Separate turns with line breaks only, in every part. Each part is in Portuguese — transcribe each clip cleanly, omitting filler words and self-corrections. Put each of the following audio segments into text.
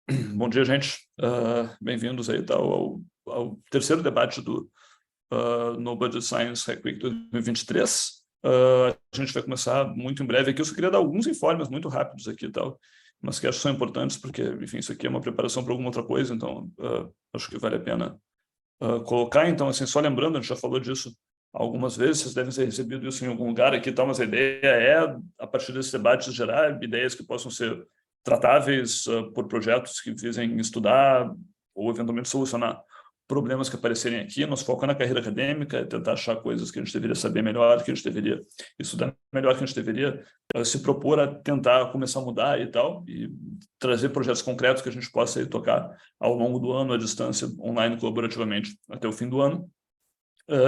Bom dia, gente. Bem-vindos aí ao terceiro debate do No Budget Science Hack Week 2023. A gente vai começar muito em breve aqui. Eu só queria dar alguns informes muito rápidos aqui e tal, mas que acho que são importantes porque, enfim, isso aqui é uma preparação para alguma outra coisa, então acho que vale a pena colocar. Então, assim, só lembrando, a gente já falou disso algumas vezes, vocês devem ter recebido isso em algum lugar aqui, tá? Mas a ideia é, a partir desses debates, gerar ideias que possam ser tratáveis por projetos que visem estudar ou, eventualmente, solucionar problemas que aparecerem aqui. Nosso foco é na carreira acadêmica, é tentar achar coisas que a gente deveria saber melhor, que a gente deveria estudar melhor, que a gente deveria se propor a tentar começar a mudar e tal, e trazer projetos concretos que a gente possa aí tocar ao longo do ano, à distância, online, colaborativamente, até o fim do ano.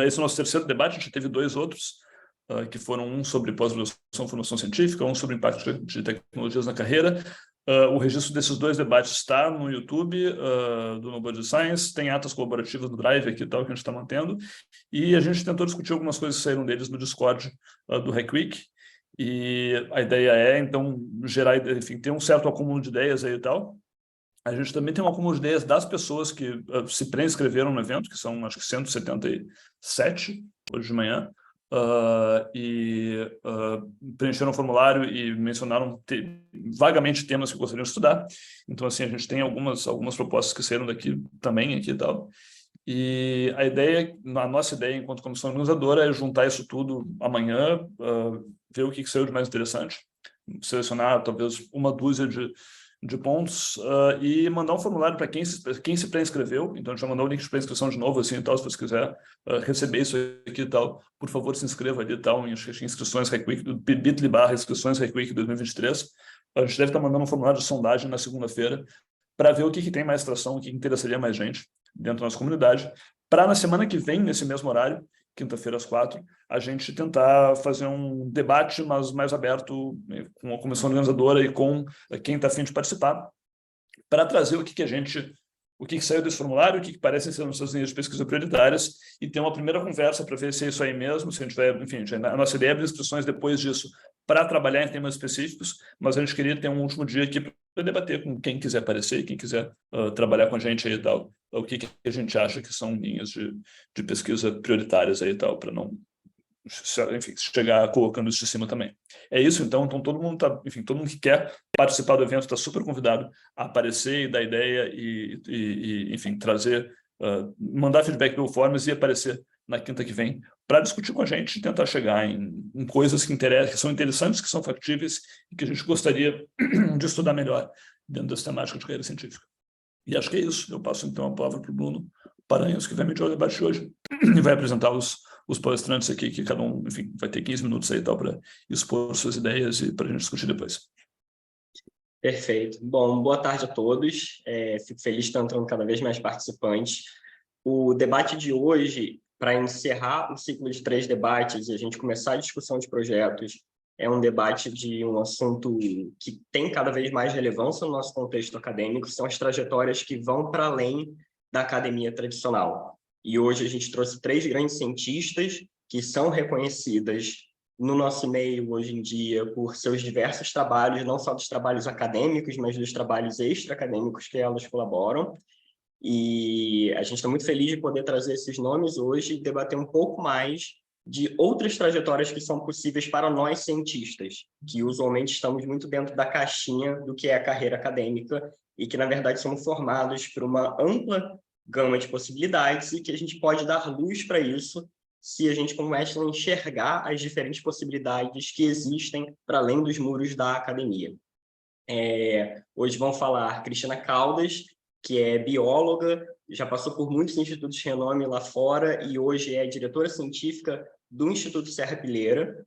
Esse é o nosso terceiro debate. A gente teve dois outros, que foram um sobre pós-graduação e formação científica, um sobre impacto de tecnologias na carreira. O registro desses dois debates está no YouTube do No Budget Science, tem atas colaborativas do Drive aqui e tal, que a gente está mantendo, e a gente tentou discutir algumas coisas que saíram deles no Discord do Hack Week, e a ideia é, então, gerar, enfim, ter um certo acúmulo de ideias aí e tal. A gente também tem um acúmulo de ideias das pessoas que se pré-inscreveram no evento, que são, acho que 177, hoje de manhã, preencheram o formulário e mencionaram vagamente temas que gostariam de estudar. Então, assim, a gente tem algumas propostas que saíram daqui também, aqui e tal. E a nossa ideia, enquanto comissão organizadora, é juntar isso tudo amanhã, ver o que saiu de mais interessante, selecionar talvez uma dúzia de pontos e mandar um formulário para quem se pré-inscreveu. Então, a gente vai mandar o link de pré-inscrição de novo, assim, e tal, se você quiser receber isso aqui e tal, por favor, se inscreva ali e tal, em inscrições Hack Week, bit.ly/inscrições Hack Week 2023. A gente deve estar mandando um formulário de sondagem na segunda-feira para ver o que tem mais tração, o que interessaria mais gente dentro da nossa comunidade, para na semana que vem, nesse mesmo horário, quinta-feira às 4, a gente tentar fazer um debate, mas mais aberto, com a comissão organizadora e com quem está a fim de participar, para trazer o que saiu desse formulário, o que parecem ser nossas linhas de pesquisa prioritárias, e ter uma primeira conversa para ver se é isso aí mesmo, se a gente vai, enfim, a nossa ideia é abrir inscrições depois disso para trabalhar em temas específicos, mas a gente queria ter um último dia aqui para debater com quem quiser aparecer, quem quiser trabalhar com a gente aí e tal, o que a gente acha que são linhas de pesquisa prioritárias aí e tal, para não, enfim, chegar colocando isso de cima também. É isso, então todo mundo tá, enfim, todo mundo que quer participar do evento está super convidado a aparecer e dar ideia e enfim, trazer, mandar feedback pelo Forms e aparecer na quinta que vem para discutir com a gente e tentar chegar em coisas que são interessantes, que são factíveis e que a gente gostaria de estudar melhor dentro dessa temática de carreira científica. E acho que é isso. Eu passo, então, a palavra para o Bruno Paranhos, que vai mediar o debate de hoje e vai apresentar os palestrantes aqui, que cada um, enfim, vai ter 15 minutos aí tal para expor suas ideias e para a gente discutir depois.
Perfeito. Bom, boa tarde a todos. Fico feliz de estar entrando cada vez mais participantes. O debate de hoje, para encerrar o ciclo de 3 debates e a gente começar a discussão de projetos, é um debate de um assunto que tem cada vez mais relevância no nosso contexto acadêmico, são as trajetórias que vão para além da academia tradicional. E hoje a gente trouxe 3 grandes cientistas que são reconhecidas no nosso meio hoje em dia por seus diversos trabalhos, não só dos trabalhos acadêmicos, mas dos trabalhos extra-acadêmicos que elas colaboram. E a gente está muito feliz de poder trazer esses nomes hoje e debater um pouco mais de outras trajetórias que são possíveis para nós cientistas, que usualmente estamos muito dentro da caixinha do que é a carreira acadêmica e que, na verdade, somos formados por uma ampla gama de possibilidades e que a gente pode dar luz para isso se a gente começa a enxergar as diferentes possibilidades que existem para além dos muros da academia. Hoje vão falar Cristina Caldas, que é bióloga, já passou por muitos institutos de renome lá fora e hoje é diretora científica do Instituto Serrapilheira.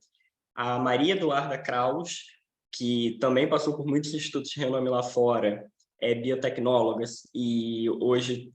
A Maria Eduarda Kraus, que também passou por muitos institutos de renome lá fora, é biotecnóloga e hoje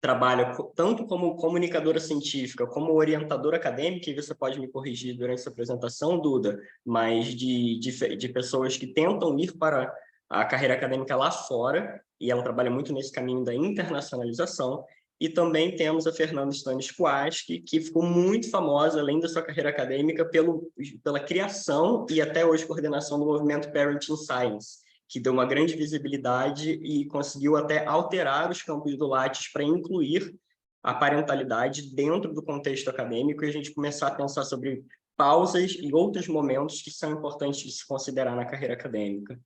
trabalha tanto como comunicadora científica, como orientadora acadêmica, e você pode me corrigir durante essa apresentação, Duda, mas de pessoas que tentam ir para a carreira acadêmica lá fora, e ela trabalha muito nesse caminho da internacionalização. E também temos a Fernanda Stanisquaski, que ficou muito famosa, além da sua carreira acadêmica, pela criação e até hoje coordenação do movimento Parenting Science, que deu uma grande visibilidade e conseguiu até alterar os campos do Lattes para incluir a parentalidade dentro do contexto acadêmico e a gente começar a pensar sobre pausas e outros momentos que são importantes de se considerar na carreira acadêmica.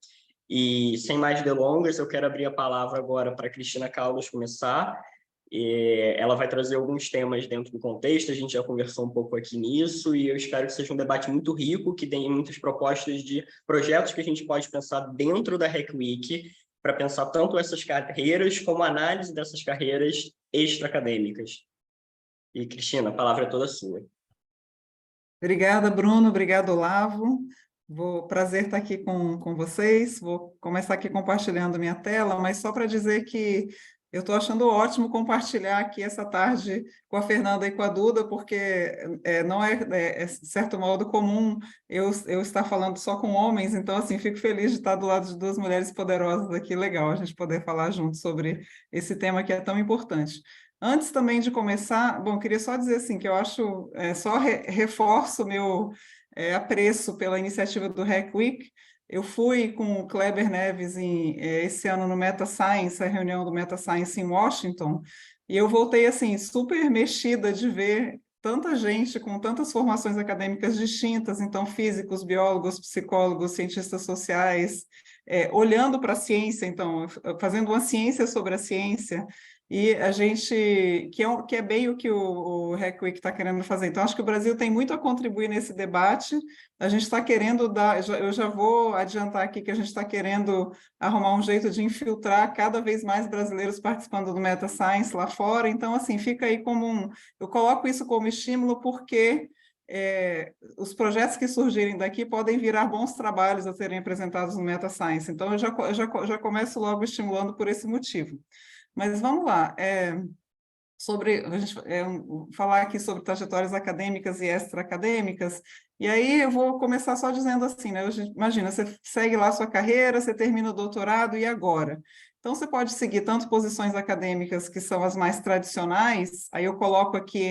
E, sem mais delongas, eu quero abrir a palavra agora para a Cristina Carlos começar. Ela vai trazer alguns temas dentro do contexto, a gente já conversou um pouco aqui nisso, e eu espero que seja um debate muito rico, que tenha muitas propostas de projetos que a gente pode pensar dentro da Hack Week, para pensar tanto essas carreiras, como a análise dessas carreiras extra-acadêmicas. E, Cristina, a palavra é toda sua.
Obrigada, Bruno. Obrigado, Olavo. Prazer estar aqui com vocês. Vou começar aqui compartilhando minha tela, mas só para dizer que eu estou achando ótimo compartilhar aqui essa tarde com a Fernanda e com a Duda, porque não é, de certo modo, comum eu estar falando só com homens, então, assim, fico feliz de estar do lado de duas mulheres poderosas aqui. Legal a gente poder falar junto sobre esse tema que é tão importante. Antes também de começar, bom, queria só dizer assim, que eu acho, só reforço o meu apreço pela iniciativa do Hack Week. Eu fui com o Kleber Neves esse ano no Meta Science, a reunião do Meta Science em Washington, e eu voltei assim, super mexida de ver tanta gente com tantas formações acadêmicas distintas, então físicos, biólogos, psicólogos, cientistas sociais, olhando para a ciência, então, fazendo uma ciência sobre a ciência, e a gente, que é bem o que o Hack Week está querendo fazer. Então, acho que o Brasil tem muito a contribuir nesse debate. A gente está querendo eu já vou adiantar aqui que a gente está querendo arrumar um jeito de infiltrar cada vez mais brasileiros participando do Meta Science lá fora. Então, assim, fica aí como eu coloco isso como estímulo porque os projetos que surgirem daqui podem virar bons trabalhos a serem apresentados no Meta Science. Então, eu já começo logo estimulando por esse motivo. Mas vamos lá, a gente falar aqui sobre trajetórias acadêmicas e extra-acadêmicas, e aí eu vou começar só dizendo assim, né? Imagina, você segue lá a sua carreira, você termina o doutorado, e agora? Então, você pode seguir tanto posições acadêmicas que são as mais tradicionais, aí eu coloco aqui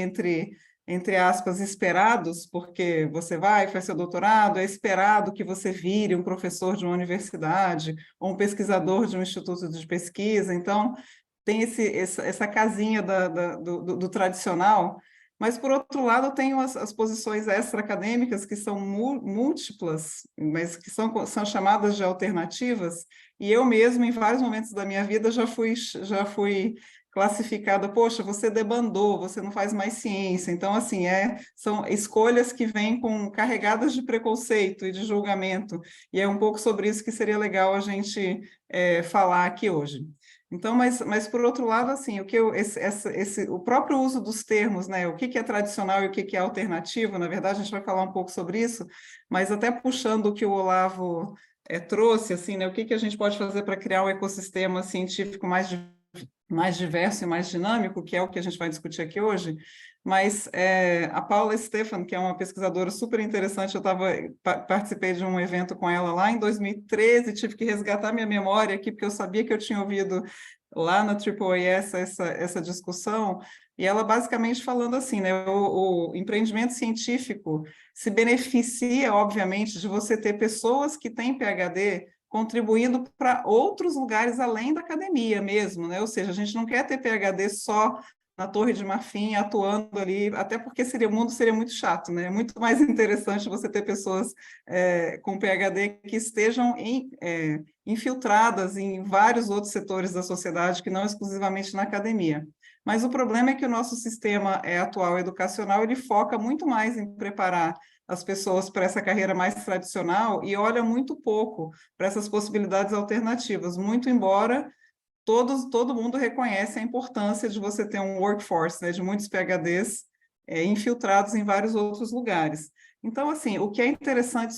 entre aspas, esperados, porque você faz seu doutorado, é esperado que você vire um professor de uma universidade ou um pesquisador de um instituto de pesquisa, então tem essa casinha do tradicional, mas, por outro lado, tem as posições extra-acadêmicas, que são múltiplas, mas que são chamadas de alternativas, e eu mesmo, em vários momentos da minha vida, já fui classificada, poxa, você debandou, você não faz mais ciência. Então, assim, são escolhas que vêm carregadas de preconceito e de julgamento, e é um pouco sobre isso que seria legal a gente falar aqui hoje. Então, mas por outro lado, assim, o próprio uso dos termos, né? O que é tradicional e o que é alternativo, na verdade, a gente vai falar um pouco sobre isso, mas até puxando o que o Olavo trouxe, assim, né? O que a gente pode fazer para criar um ecossistema científico mais diverso e mais dinâmico, que é o que a gente vai discutir aqui hoje. Mas a Paula Stephan, que é uma pesquisadora super interessante, participei de um evento com ela lá em 2013, tive que resgatar minha memória aqui, porque eu sabia que eu tinha ouvido lá na AAAS essa discussão, e ela basicamente falando assim, né, o empreendimento científico se beneficia, obviamente, de você ter pessoas que têm PhD contribuindo para outros lugares além da academia mesmo, né? Ou seja, a gente não quer ter PhD só na Torre de Marfim, atuando ali, até porque o mundo seria muito chato, né? É muito mais interessante você ter pessoas com PhD que estejam infiltradas em vários outros setores da sociedade, que não exclusivamente na academia. Mas o problema é que o nosso sistema atual educacional, ele foca muito mais em preparar as pessoas para essa carreira mais tradicional e olha muito pouco para essas possibilidades alternativas, muito embora todo mundo reconhece a importância de você ter um workforce, né, de muitos PhDs infiltrados em vários outros lugares. Então, assim, o que é interessante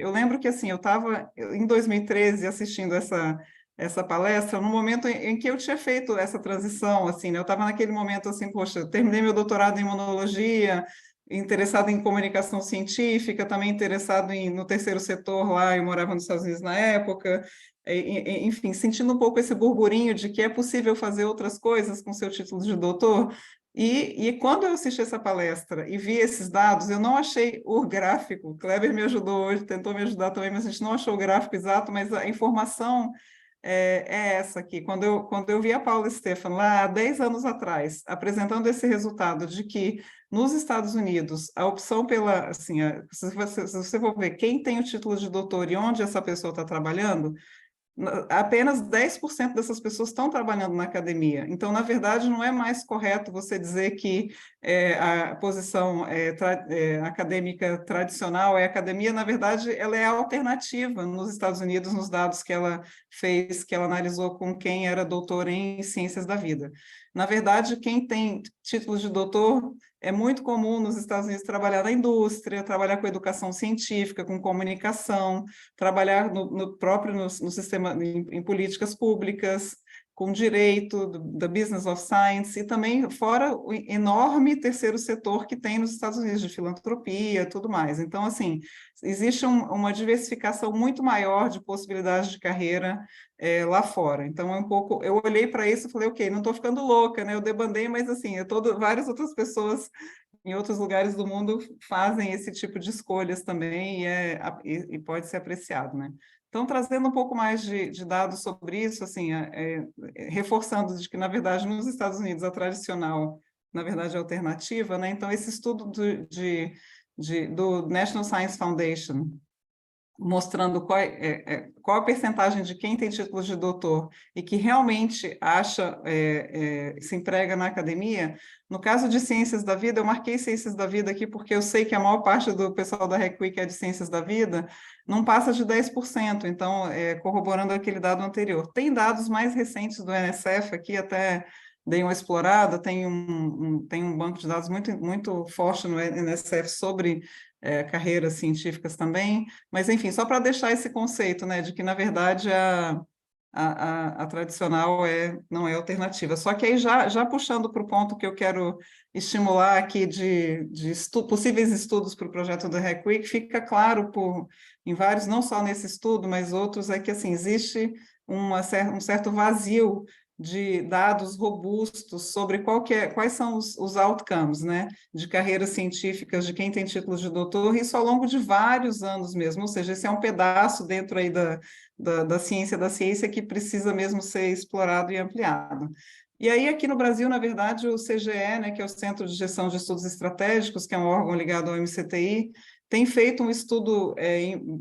eu lembro que, assim, eu estava, em 2013, assistindo essa palestra, no momento em que eu tinha feito essa transição, assim, né, eu estava naquele momento, assim, poxa, eu terminei meu doutorado em imunologia, interessado em comunicação científica, também interessado no terceiro setor lá, eu morava nos Estados Unidos na época, enfim, sentindo um pouco esse burburinho de que é possível fazer outras coisas com seu título de doutor, E quando eu assisti essa palestra e vi esses dados, eu não achei o gráfico. O Kleber me ajudou hoje, tentou me ajudar também, mas a gente não achou o gráfico exato, mas a informação é essa aqui. Quando eu vi a Paula Stefan lá há 10 anos atrás, apresentando esse resultado de que nos Estados Unidos a opção pela, assim, se você for ver quem tem o título de doutor e onde essa pessoa está trabalhando, apenas 10% dessas pessoas estão trabalhando na academia. Então, na verdade, não é mais correto você dizer que a posição acadêmica tradicional é academia. Na verdade, ela é alternativa nos Estados Unidos, nos dados que ela fez, que ela analisou com quem era doutor em ciências da vida. Na verdade, quem tem título de doutor é muito comum nos Estados Unidos trabalhar na indústria, trabalhar com educação científica, com comunicação, trabalhar no sistema, em políticas públicas, com direito, da Business of Science, e também fora o enorme terceiro setor que tem nos Estados Unidos, de filantropia, tudo mais. Então, assim, existe uma diversificação muito maior de possibilidades de carreira lá fora. Então, eu olhei para isso e falei, ok, não estou ficando louca, né? Eu debandei, mas assim, várias outras pessoas em outros lugares do mundo fazem esse tipo de escolhas também e pode ser apreciado, né? Então, trazendo um pouco mais de dados sobre isso, assim, reforçando de que, na verdade, nos Estados Unidos, a tradicional, na verdade, é alternativa, né? Então, esse estudo do National Science Foundation, mostrando qual a percentagem de quem tem título de doutor e que realmente se emprega na academia. No caso de ciências da vida, eu marquei ciências da vida aqui porque eu sei que a maior parte do pessoal da RECUI, que é de ciências da vida, não passa de 10%, então, corroborando aquele dado anterior. Tem dados mais recentes do NSF aqui, até dei uma explorada, tem um banco de dados muito, muito forte no NSF sobre carreiras científicas também, mas, enfim, só para deixar esse conceito, né, de que, na verdade, a tradicional não é alternativa. Só que aí, já puxando para o ponto que eu quero estimular aqui de possíveis estudos para o projeto do RECUI, fica claro em vários, não só nesse estudo, mas outros, é que, assim, existe um certo vazio de dados robustos sobre quais são os outcomes, né, de carreiras científicas de quem tem título de doutor, isso ao longo de vários anos mesmo, ou seja, esse é um pedaço dentro aí da ciência que precisa mesmo ser explorado e ampliado. E aí, aqui no Brasil, na verdade, o CGE, né, que é o Centro de Gestão de Estudos Estratégicos, que é um órgão ligado ao MCTI, tem feito um estudo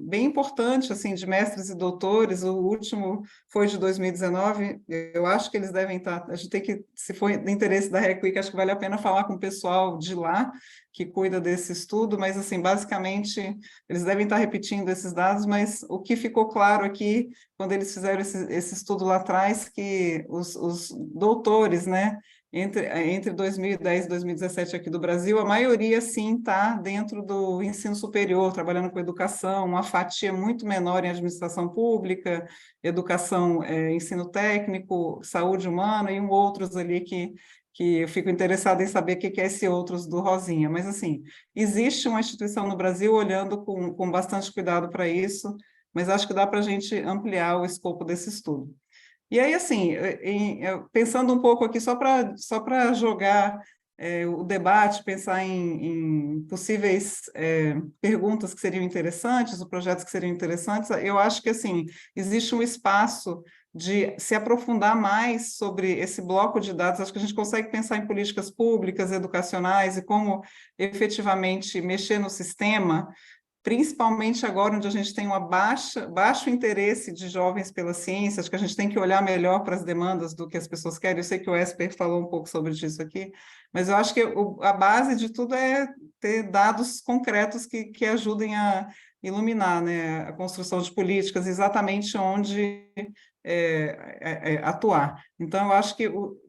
bem importante, assim, de mestres e doutores. O último foi de 2019, eu acho que eles devem estar, a gente tem que, se for de interesse da RECUI, acho que vale a pena falar com o pessoal de lá, que cuida desse estudo, mas, assim, basicamente, eles devem estar repetindo esses dados, mas o que ficou claro aqui, quando eles fizeram esse estudo lá atrás, que os doutores, né, entre 2010 e 2017 aqui do Brasil, a maioria, sim, está dentro do ensino superior, trabalhando com educação, uma fatia muito menor em administração pública, educação, ensino técnico, saúde humana e outros ali que eu fico interessada em saber o que é esse outros do Rosinha. Mas, assim, existe uma instituição no Brasil olhando com bastante cuidado para isso, mas acho que dá para a gente ampliar o escopo desse estudo. E aí, assim, pensando um pouco aqui, só para jogar o debate, pensar em possíveis perguntas que seriam interessantes, ou projetos que seriam interessantes, eu acho que, assim, existe um espaço de se aprofundar mais sobre esse bloco de dados. Acho que a gente consegue pensar em políticas públicas, educacionais, e como efetivamente mexer no sistema, principalmente agora onde a gente tem baixo interesse de jovens pela ciência. Acho que a gente tem que olhar melhor para as demandas do que as pessoas querem. Eu sei que o Esper falou um pouco sobre isso aqui, mas eu acho que a base de tudo é ter dados concretos que ajudem a iluminar, né, a construção de políticas, exatamente onde atuar. Então, eu acho que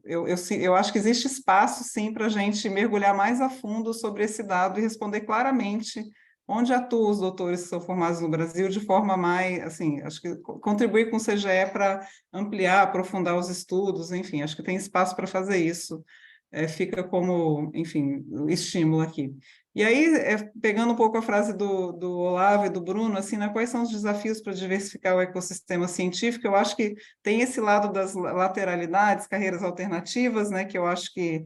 eu acho que existe espaço, sim, para a gente mergulhar mais a fundo sobre esse dado e responder claramente onde atuam os doutores que são formados no Brasil, de forma mais, assim, acho que contribuir com o CGE para ampliar, aprofundar os estudos, enfim, acho que tem espaço para fazer isso, fica como, enfim, o estímulo aqui. E aí, pegando um pouco a frase do Olavo e do Bruno, assim, né, quais são os desafios para diversificar o ecossistema científico? Eu acho que tem esse lado das lateralidades, carreiras alternativas, né, que eu acho que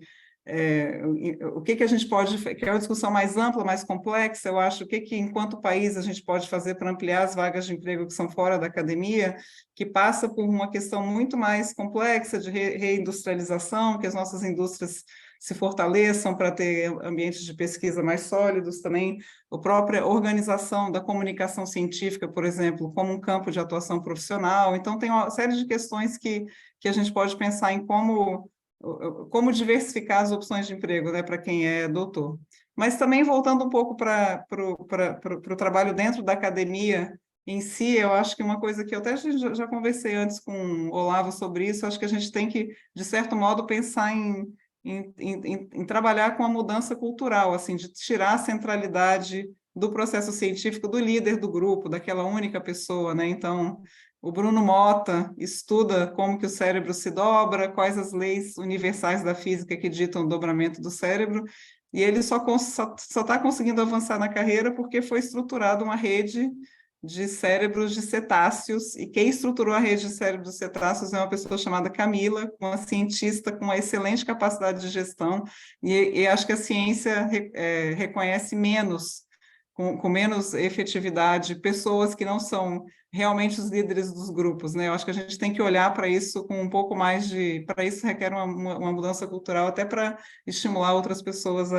o que a gente pode, que é uma discussão mais ampla, mais complexa, eu acho, o que enquanto país a gente pode fazer para ampliar as vagas de emprego que são fora da academia, que passa por uma questão muito mais complexa de reindustrialização, que as nossas indústrias se fortaleçam para ter ambientes de pesquisa mais sólidos também, a própria organização da comunicação científica, por exemplo, como um campo de atuação profissional. Então, tem uma série de questões que a gente pode pensar em como diversificar as opções de emprego, né, para quem é doutor. Mas também, voltando um pouco para o trabalho dentro da academia em si, eu acho que uma coisa que eu até já conversei antes com o Olavo sobre isso, acho que a gente tem que, de certo modo, pensar em trabalhar com a mudança cultural, assim, de tirar a centralidade do processo científico do líder do grupo, daquela única pessoa, né? Então, o Bruno Mota estuda como que o cérebro se dobra, quais as leis universais da física que ditam o dobramento do cérebro, e ele só está conseguindo avançar na carreira porque foi estruturada uma rede de cérebros de cetáceos, e quem estruturou a rede de cérebros de cetáceos é uma pessoa chamada Camila, uma cientista com uma excelente capacidade de gestão, e acho que a ciência reconhece menos, com menos efetividade, pessoas que não são realmente os líderes dos grupos, né? Eu acho que a gente tem que olhar para isso com um pouco mais de... Para isso requer uma mudança cultural, até para estimular outras pessoas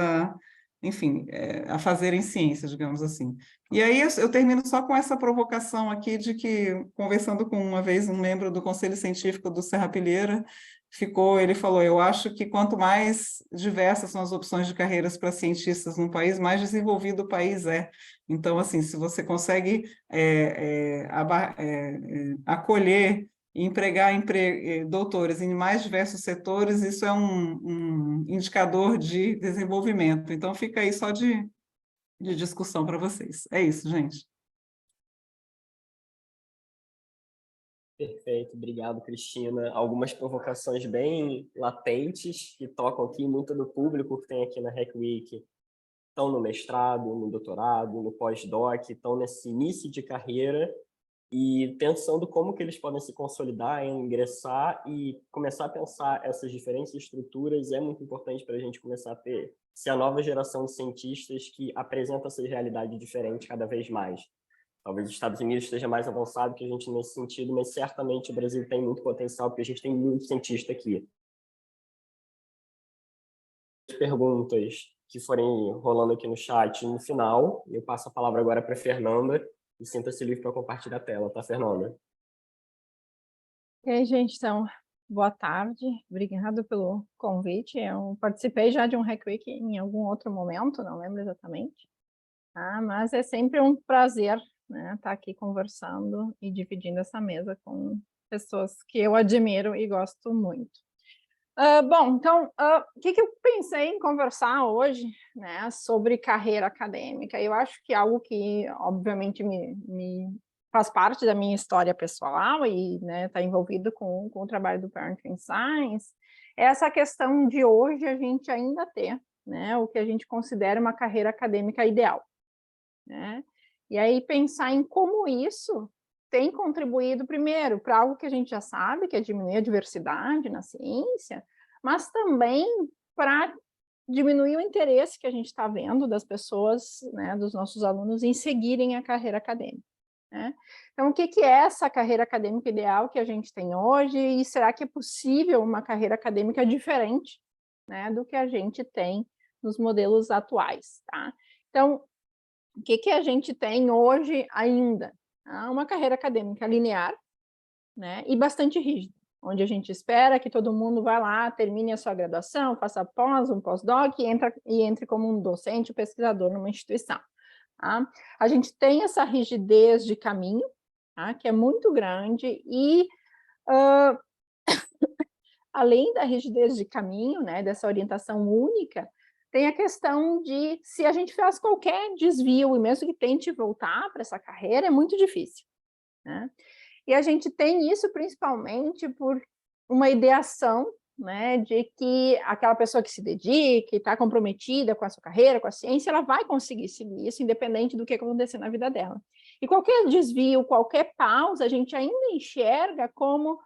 enfim, a fazerem ciência, digamos assim. E aí eu termino só com essa provocação aqui de que, conversando com uma vez um membro do Conselho Científico do Serrapilheira, ele falou, eu acho que quanto mais diversas são as opções de carreiras para cientistas num país, mais desenvolvido o país é. Então, assim, se você consegue acolher e empregar doutores em mais diversos setores, isso é um indicador de desenvolvimento. Então, fica aí só de discussão para vocês. É isso, gente.
Perfeito, obrigado, Cristina. Algumas provocações bem latentes que tocam aqui muito do público que tem aqui na Hack Week. Estão no mestrado, no doutorado, no pós-doc, estão nesse início de carreira e pensando como que eles podem se consolidar, ingressar e começar a pensar essas diferentes estruturas é muito importante para a gente começar a ser a nova geração de cientistas que apresenta essa realidade diferente cada vez mais. Talvez os Estados Unidos esteja mais avançado que a gente nesse sentido, mas certamente o Brasil tem muito potencial, porque a gente tem muito cientista aqui. As perguntas que forem rolando aqui no chat no final, eu passo a palavra agora para a Fernanda, e sinta-se livre para compartilhar a tela, tá, Fernanda?
Ok, gente, então, boa tarde, obrigado pelo convite. Eu participei já de um Hack Week em algum outro momento, não lembro exatamente, mas é sempre um prazer, né, estar aqui conversando e dividindo essa mesa com pessoas que eu admiro e gosto muito. Bom, então, o que eu pensei em conversar hoje, né, sobre carreira acadêmica? Eu acho que algo que, obviamente, me faz parte da minha história pessoal e está envolvido com o trabalho do Parenting Science, é essa questão de hoje a gente ainda ter, né, o que a gente considera uma carreira acadêmica ideal, né? E aí pensar em como isso tem contribuído, primeiro, para algo que a gente já sabe, que é diminuir a diversidade na ciência, mas também para diminuir o interesse que a gente está vendo das pessoas, né, dos nossos alunos, em seguirem a carreira acadêmica, né? Então, o que é essa carreira acadêmica ideal que a gente tem hoje, e será que é possível uma carreira acadêmica diferente, né, do que a gente tem nos modelos atuais, tá? Então, o que a gente tem hoje ainda? Uma carreira acadêmica linear, né, e bastante rígida, onde a gente espera que todo mundo vá lá, termine a sua graduação, faça pós, um pós-doc e entre como um docente, pesquisador numa instituição. Tá? A gente tem essa rigidez de caminho, tá, que é muito grande e, além da rigidez de caminho, né, dessa orientação única, tem a questão de se a gente faz qualquer desvio, e mesmo que tente voltar para essa carreira, é muito difícil, né? E a gente tem isso principalmente por uma ideação, né, de que aquela pessoa que se dedica e está comprometida com a sua carreira, com a ciência, ela vai conseguir seguir isso, independente do que acontecer na vida dela. E qualquer desvio, qualquer pausa, a gente ainda enxerga como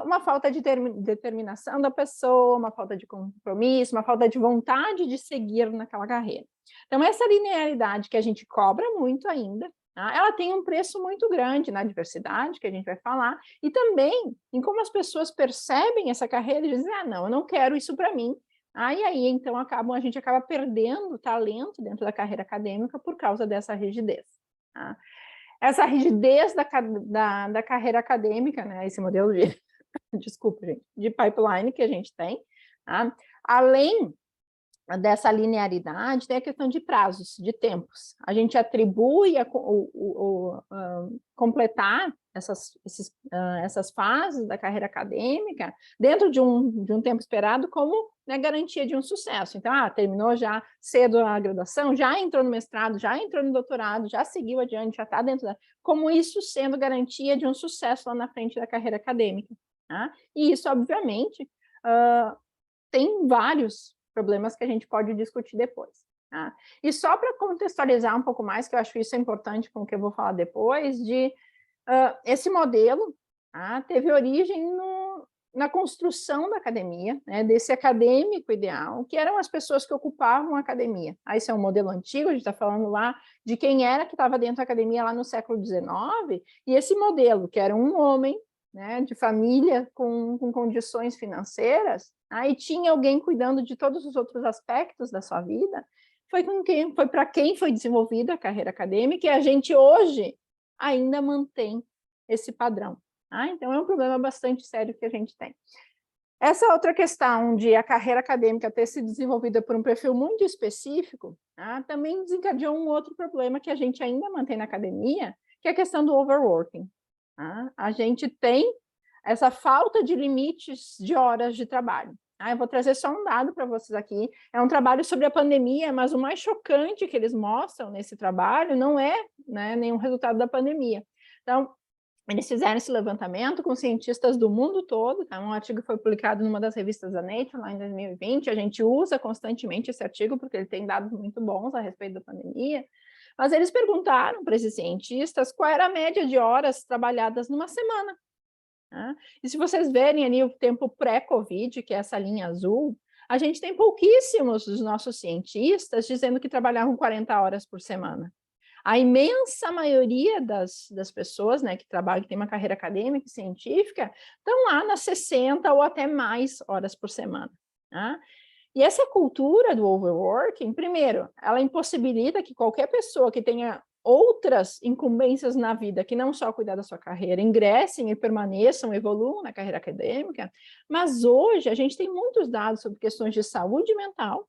uma falta de determinação da pessoa, uma falta de compromisso, uma falta de vontade de seguir naquela carreira. Então, essa linearidade que a gente cobra muito ainda, tá? Ela tem um preço muito grande na diversidade, que a gente vai falar, e também em como as pessoas percebem essa carreira e dizem, não, eu não quero isso para mim. E aí, então, a gente acaba perdendo talento dentro da carreira acadêmica por causa dessa rigidez. Tá? Essa rigidez da carreira acadêmica, né, esse modelo de, desculpa, gente, de pipeline que a gente tem, tá? Além dessa linearidade, tem a questão de prazos, de tempos. A gente atribui completar essas fases da carreira acadêmica dentro de um tempo esperado como, né, garantia de um sucesso. Então, terminou já cedo a graduação, já entrou no mestrado, já entrou no doutorado, já seguiu adiante, já está dentro como isso sendo garantia de um sucesso lá na frente da carreira acadêmica. Tá? E isso, obviamente, tem vários problemas que a gente pode discutir depois. Tá? E só para contextualizar um pouco mais, que eu acho que isso é importante com o que eu vou falar depois, esse modelo teve origem na construção da academia, né, desse acadêmico ideal, que eram as pessoas que ocupavam a academia. Esse é um modelo antigo, a gente está falando lá de quem era que estava dentro da academia lá no século XIX, e esse modelo, que era um homem, né, de família com condições financeiras, e tinha alguém cuidando de todos os outros aspectos da sua vida, foi para quem foi desenvolvida a carreira acadêmica, e a gente hoje ainda mantém esse padrão. Então, é um problema bastante sério que a gente tem. Essa outra questão de a carreira acadêmica ter se desenvolvida por um perfil muito específico, também desencadeou um outro problema que a gente ainda mantém na academia, que é a questão do overworking. A gente tem essa falta de limites de horas de trabalho. Eu vou trazer só um dado para vocês aqui. É um trabalho sobre a pandemia, mas o mais chocante que eles mostram nesse trabalho não é, né, nenhum resultado da pandemia. Então, eles fizeram esse levantamento com cientistas do mundo todo, tá? Um artigo foi publicado numa das revistas da Nature, lá em 2020, a gente usa constantemente esse artigo, porque ele tem dados muito bons a respeito da pandemia, mas eles perguntaram para esses cientistas qual era a média de horas trabalhadas numa semana. Tá? E se vocês verem ali o tempo pré-Covid, que é essa linha azul, a gente tem pouquíssimos dos nossos cientistas dizendo que trabalhavam 40 horas por semana. A imensa maioria das pessoas, né, que trabalham, que tem uma carreira acadêmica e científica, estão lá nas 60 ou até mais horas por semana. Tá? E essa cultura do overworking, primeiro, ela impossibilita que qualquer pessoa que tenha outras incumbências na vida, que não só cuidar da sua carreira, ingressem e permaneçam, evoluam na carreira acadêmica, mas hoje a gente tem muitos dados sobre questões de saúde mental,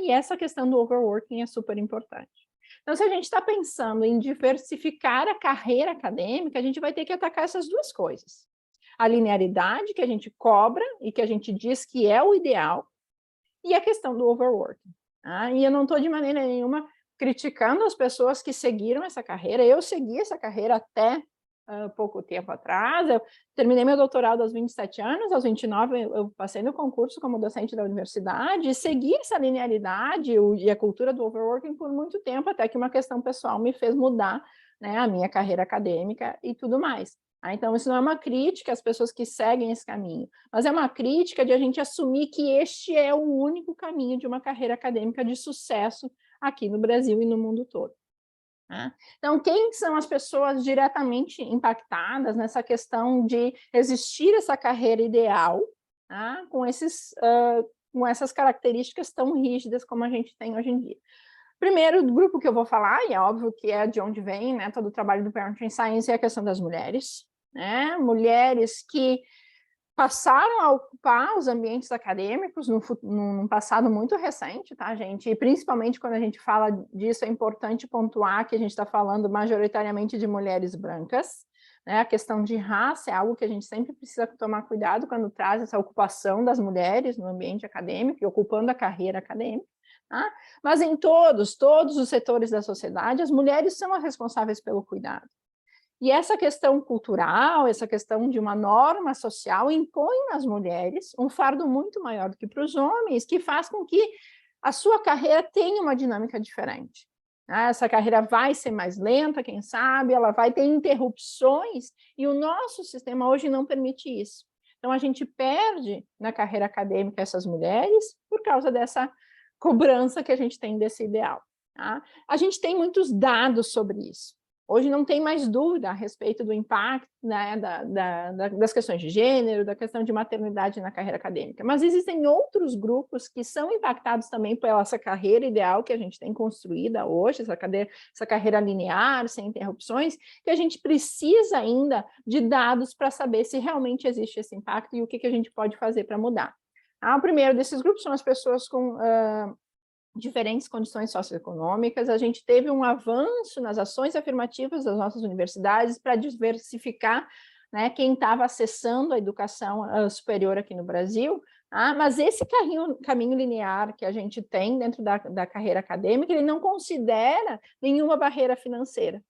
e essa questão do overworking é super importante. Então, se a gente está pensando em diversificar a carreira acadêmica, a gente vai ter que atacar essas duas coisas. A linearidade que a gente cobra e que a gente diz que é o ideal, e a questão do overworking. E eu não estou de maneira nenhuma criticando as pessoas que seguiram essa carreira. Eu segui essa carreira até pouco tempo atrás. Eu terminei meu doutorado aos 27 anos, aos 29 eu passei no concurso como docente da universidade e segui essa linearidade e a cultura do overworking por muito tempo, até que uma questão pessoal me fez mudar, né, a minha carreira acadêmica e tudo mais. Então, isso não é uma crítica às pessoas que seguem esse caminho, mas é uma crítica de a gente assumir que este é o único caminho de uma carreira acadêmica de sucesso aqui no Brasil e no mundo todo. Então, quem são as pessoas diretamente impactadas nessa questão de existir essa carreira ideal, com essas características tão rígidas como a gente tem hoje em dia? Primeiro, do grupo que eu vou falar, e é óbvio que é de onde vem, né, todo o trabalho do Parenting Science, é a questão das mulheres, né? Mulheres que passaram a ocupar os ambientes acadêmicos num passado muito recente, tá, gente? E principalmente quando a gente fala disso, é importante pontuar que a gente está falando majoritariamente de mulheres brancas, né? A questão de raça é algo que a gente sempre precisa tomar cuidado quando traz essa ocupação das mulheres no ambiente acadêmico e ocupando a carreira acadêmica. Tá? Mas em todos os setores da sociedade, as mulheres são as responsáveis pelo cuidado. E essa questão cultural, essa questão de uma norma social impõe nas mulheres um fardo muito maior do que para os homens, que faz com que a sua carreira tenha uma dinâmica diferente. Essa carreira vai ser mais lenta, quem sabe, ela vai ter interrupções, e o nosso sistema hoje não permite isso. Então, a gente perde na carreira acadêmica essas mulheres por causa dessa cobrança que a gente tem desse ideal. Tá? A gente tem muitos dados sobre isso. Hoje não tem mais dúvida a respeito do impacto, né, das questões de gênero, da questão de maternidade na carreira acadêmica. Mas existem outros grupos que são impactados também pela essa carreira ideal que a gente tem construída hoje, essa carreira linear, sem interrupções, que a gente precisa ainda de dados para saber se realmente existe esse impacto e o que a gente pode fazer para mudar. O primeiro desses grupos são as pessoas com diferentes condições socioeconômicas. A gente teve um avanço nas ações afirmativas das nossas universidades para diversificar, né, quem estava acessando a educação superior aqui no Brasil, mas esse caminho linear que a gente tem dentro da carreira acadêmica, ele não considera nenhuma barreira financeira.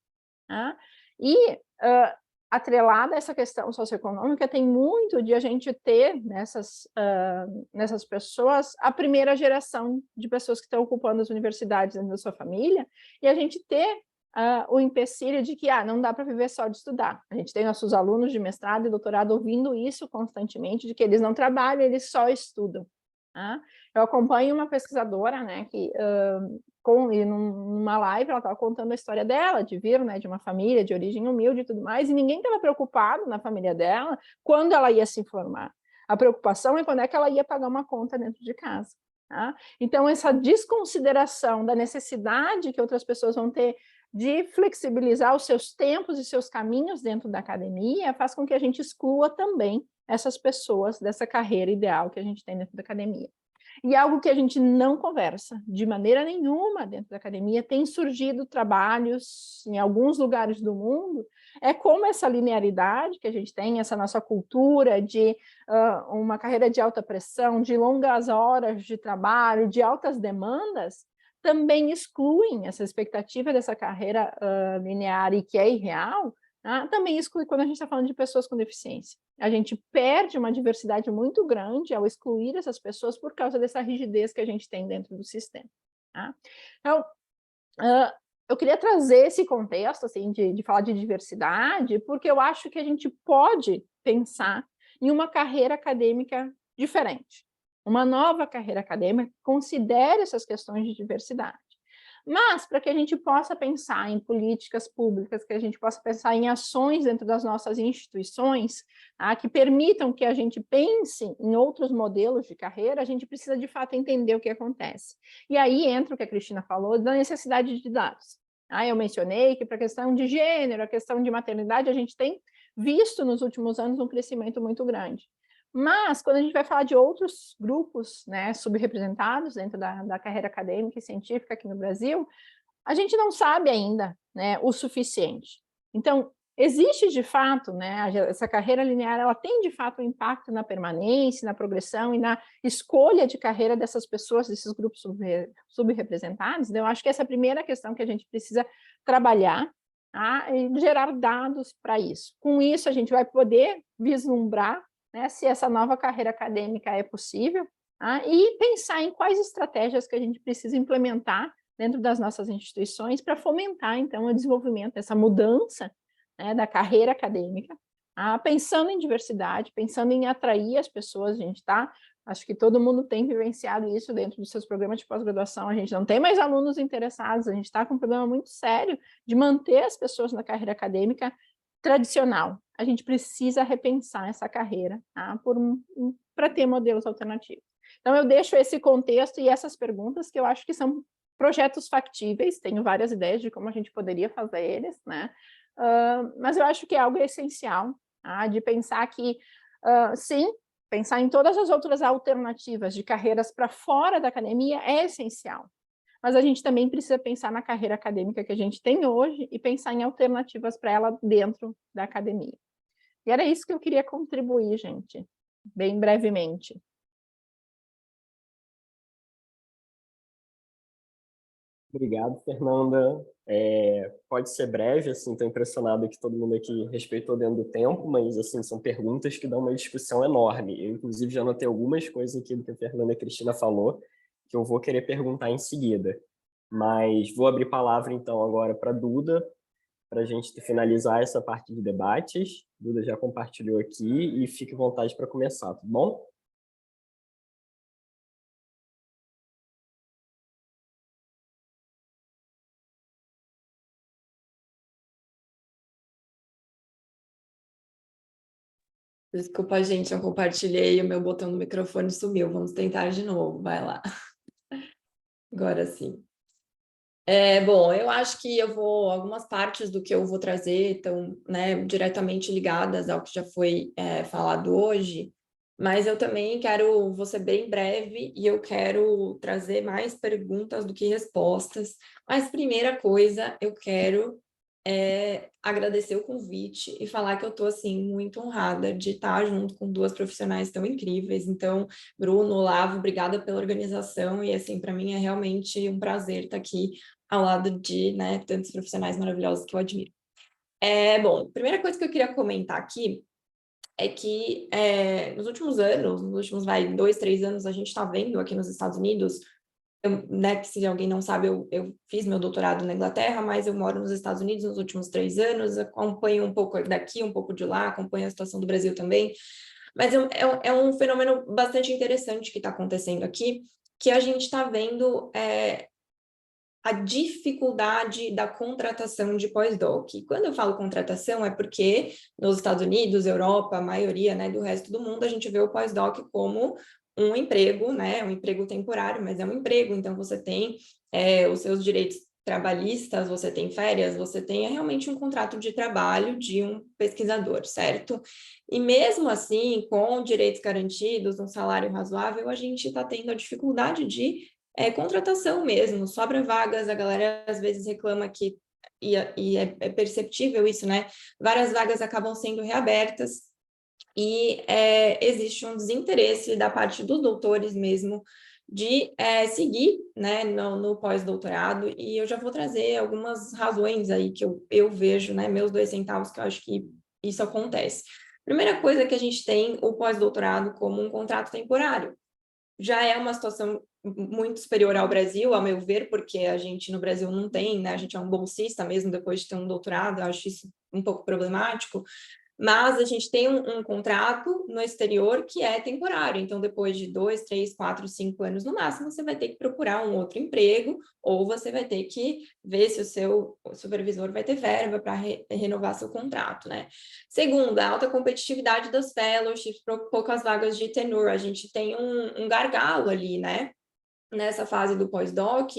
Atrelada a essa questão socioeconômica, tem muito de a gente ter nessas pessoas a primeira geração de pessoas que estão ocupando as universidades dentro da sua família, e a gente ter o empecilho de que não dá para viver só de estudar. A gente tem nossos alunos de mestrado e doutorado ouvindo isso constantemente, de que eles não trabalham, eles só estudam. Eu acompanho uma pesquisadora, né, que numa live ela estava contando a história dela, de vir, né, de uma família de origem humilde e tudo mais, e ninguém estava preocupado na família dela quando ela ia se formar. A preocupação é quando é que ela ia pagar uma conta dentro de casa. Então, essa desconsideração da necessidade que outras pessoas vão ter de flexibilizar os seus tempos e seus caminhos dentro da academia faz com que a gente exclua também essas pessoas dessa carreira ideal que a gente tem dentro da academia. E algo que a gente não conversa de maneira nenhuma dentro da academia, tem surgido trabalhos em alguns lugares do mundo, é como essa linearidade que a gente tem, essa nossa cultura de uma carreira de alta pressão, de longas horas de trabalho, de altas demandas, também excluem essa expectativa dessa carreira linear e que é irreal, também exclui quando a gente está falando de pessoas com deficiência. A gente perde uma diversidade muito grande ao excluir essas pessoas por causa dessa rigidez que a gente tem dentro do sistema. Então, eu queria trazer esse contexto assim, de falar de diversidade, porque eu acho que a gente pode pensar em uma carreira acadêmica diferente, uma nova carreira acadêmica que considere essas questões de diversidade. Mas, para que a gente possa pensar em políticas públicas, que a gente possa pensar em ações dentro das nossas instituições, que permitam que a gente pense em outros modelos de carreira, a gente precisa, de fato, entender o que acontece. E aí entra o que a Cristina falou, da necessidade de dados. Eu mencionei que, para a questão de gênero, a questão de maternidade, a gente tem visto nos últimos anos um crescimento muito grande. Mas, quando a gente vai falar de outros grupos, né, subrepresentados dentro da carreira acadêmica e científica aqui no Brasil, a gente não sabe ainda, né, o suficiente. Então, existe de fato, né, essa carreira linear, ela tem de fato um impacto na permanência, na progressão e na escolha de carreira dessas pessoas, desses grupos subrepresentados. Então, eu acho que essa é a primeira questão que a gente precisa trabalhar, e gerar dados para isso. Com isso, a gente vai poder vislumbrar, né, se essa nova carreira acadêmica é possível, e pensar em quais estratégias que a gente precisa implementar dentro das nossas instituições para fomentar, então, o desenvolvimento, essa mudança, né, da carreira acadêmica, pensando em diversidade, pensando em atrair as pessoas. A gente acho que todo mundo tem vivenciado isso dentro dos seus programas de pós-graduação, a gente não tem mais alunos interessados, a gente está com um problema muito sério de manter as pessoas na carreira acadêmica tradicional. A gente precisa repensar essa carreira para ter modelos alternativos. Então, eu deixo esse contexto e essas perguntas que eu acho que são projetos factíveis, tenho várias ideias de como a gente poderia fazer eles, né? Mas eu acho que é algo essencial, de pensar que, sim, pensar em todas as outras alternativas de carreiras para fora da academia é essencial. Mas a gente também precisa pensar na carreira acadêmica que a gente tem hoje e pensar em alternativas para ela dentro da academia. E era isso que eu queria contribuir, gente, bem brevemente.
Obrigado, Fernanda. Pode ser breve, assim, estou impressionado que todo mundo aqui respeitou dentro do tempo, mas assim, são perguntas que dão uma discussão enorme. Eu, inclusive, já anotei algumas coisas aqui do que a Fernanda e a Cristina falou, que eu vou querer perguntar em seguida. Mas vou abrir palavra, então, agora para a Duda, para a gente finalizar essa parte de debates. Duda já compartilhou aqui e fique à vontade para começar, tá bom?
Desculpa, gente, eu compartilhei, o meu botão do microfone sumiu. Vamos tentar de novo, vai lá. Agora sim. Bom, eu acho que algumas partes do que eu vou trazer estão, né, diretamente ligadas ao que já foi falado hoje, mas eu também vou ser bem breve e eu quero trazer mais perguntas do que respostas. Mas primeira coisa, eu quero agradecer o convite e falar que eu estou, assim, muito honrada de estar junto com duas profissionais tão incríveis. Então, Bruno, Olavo, obrigada pela organização e, assim, para mim é realmente um prazer estar aqui ao lado de, né, tantos profissionais maravilhosos que eu admiro. Bom, a primeira coisa que eu queria comentar aqui é que nos últimos anos, 2, 3 anos, a gente está vendo aqui nos Estados Unidos, né, que se alguém não sabe, eu fiz meu doutorado na Inglaterra, mas eu moro nos Estados Unidos nos últimos 3 anos, acompanho um pouco daqui, um pouco de lá, acompanho a situação do Brasil também, mas é um fenômeno bastante interessante que está acontecendo aqui, que a gente está vendo a dificuldade da contratação de pós-doc. Quando eu falo contratação, é porque nos Estados Unidos, Europa, a maioria, né, do resto do mundo, a gente vê o pós-doc como um emprego, né, um emprego temporário, mas é um emprego, então você tem os seus direitos trabalhistas, você tem férias, você tem realmente um contrato de trabalho de um pesquisador, certo? E mesmo assim, com direitos garantidos, um salário razoável, a gente está tendo a dificuldade de contratação mesmo, sobra vagas, a galera às vezes reclama que, e é perceptível isso, né? Várias vagas acabam sendo reabertas e existe um desinteresse da parte dos doutores mesmo de seguir, né, no pós-doutorado, e eu já vou trazer algumas razões aí que eu vejo, né, meus 2 centavos, que eu acho que isso acontece. Primeira coisa é que a gente tem o pós-doutorado como um contrato temporário. Já é uma situação muito superior ao Brasil, ao meu ver, porque a gente no Brasil não tem, né? A gente é um bolsista mesmo depois de ter um doutorado, eu acho isso um pouco problemático, mas a gente tem um contrato no exterior que é temporário, então depois de 2, 3, 4, 5 anos no máximo, você vai ter que procurar um outro emprego, ou você vai ter que ver se o seu supervisor vai ter verba para renovar seu contrato, né? Segundo, a alta competitividade das fellowships, poucas vagas de tenure, a gente tem um gargalo ali, né? Nessa fase do pós-doc,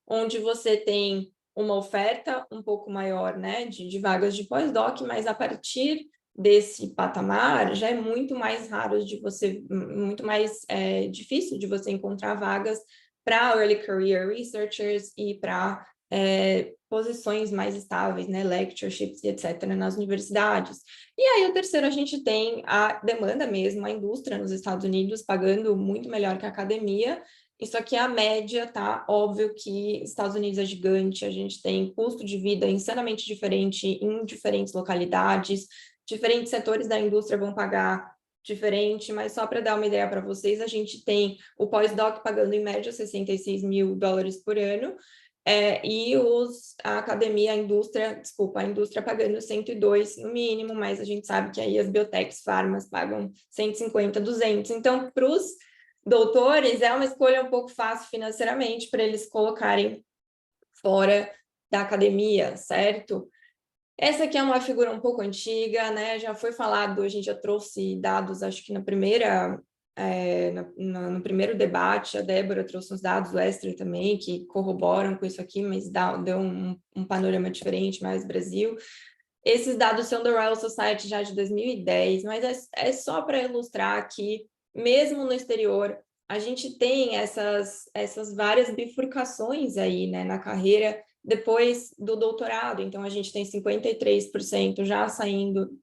onde você tem uma oferta um pouco maior, né, de vagas de pós-doc, mas a partir desse patamar já é muito mais raro de você, muito mais difícil de você encontrar vagas para early career researchers e para posições mais estáveis, né, lectureships e etc. nas universidades. E aí o terceiro, a gente tem a demanda mesmo, a indústria nos Estados Unidos pagando muito melhor que a academia. Isso aqui é a média, tá? Óbvio que Estados Unidos é gigante, a gente tem custo de vida insanamente diferente em diferentes localidades, diferentes setores da indústria vão pagar diferente, mas só para dar uma ideia para vocês, a gente tem o pós-doc pagando em média $66 mil por ano, e a academia, a indústria pagando 102 no mínimo, mas a gente sabe que aí as biotechs, farmas pagam 150, 200. Então, para os doutores, é uma escolha um pouco fácil financeiramente para eles colocarem fora da academia, certo? Essa aqui é uma figura um pouco antiga, né? Já foi falado, a gente já trouxe dados, acho que no primeiro debate, a Débora trouxe uns dados, o Esther também, que corroboram com isso aqui, mas deu um panorama diferente, mais Brasil. Esses dados são da Royal Society já de 2010, mas é só para ilustrar que, mesmo no exterior, a gente tem essas várias bifurcações aí, né, na carreira depois do doutorado. Então, a gente tem 53% já saindo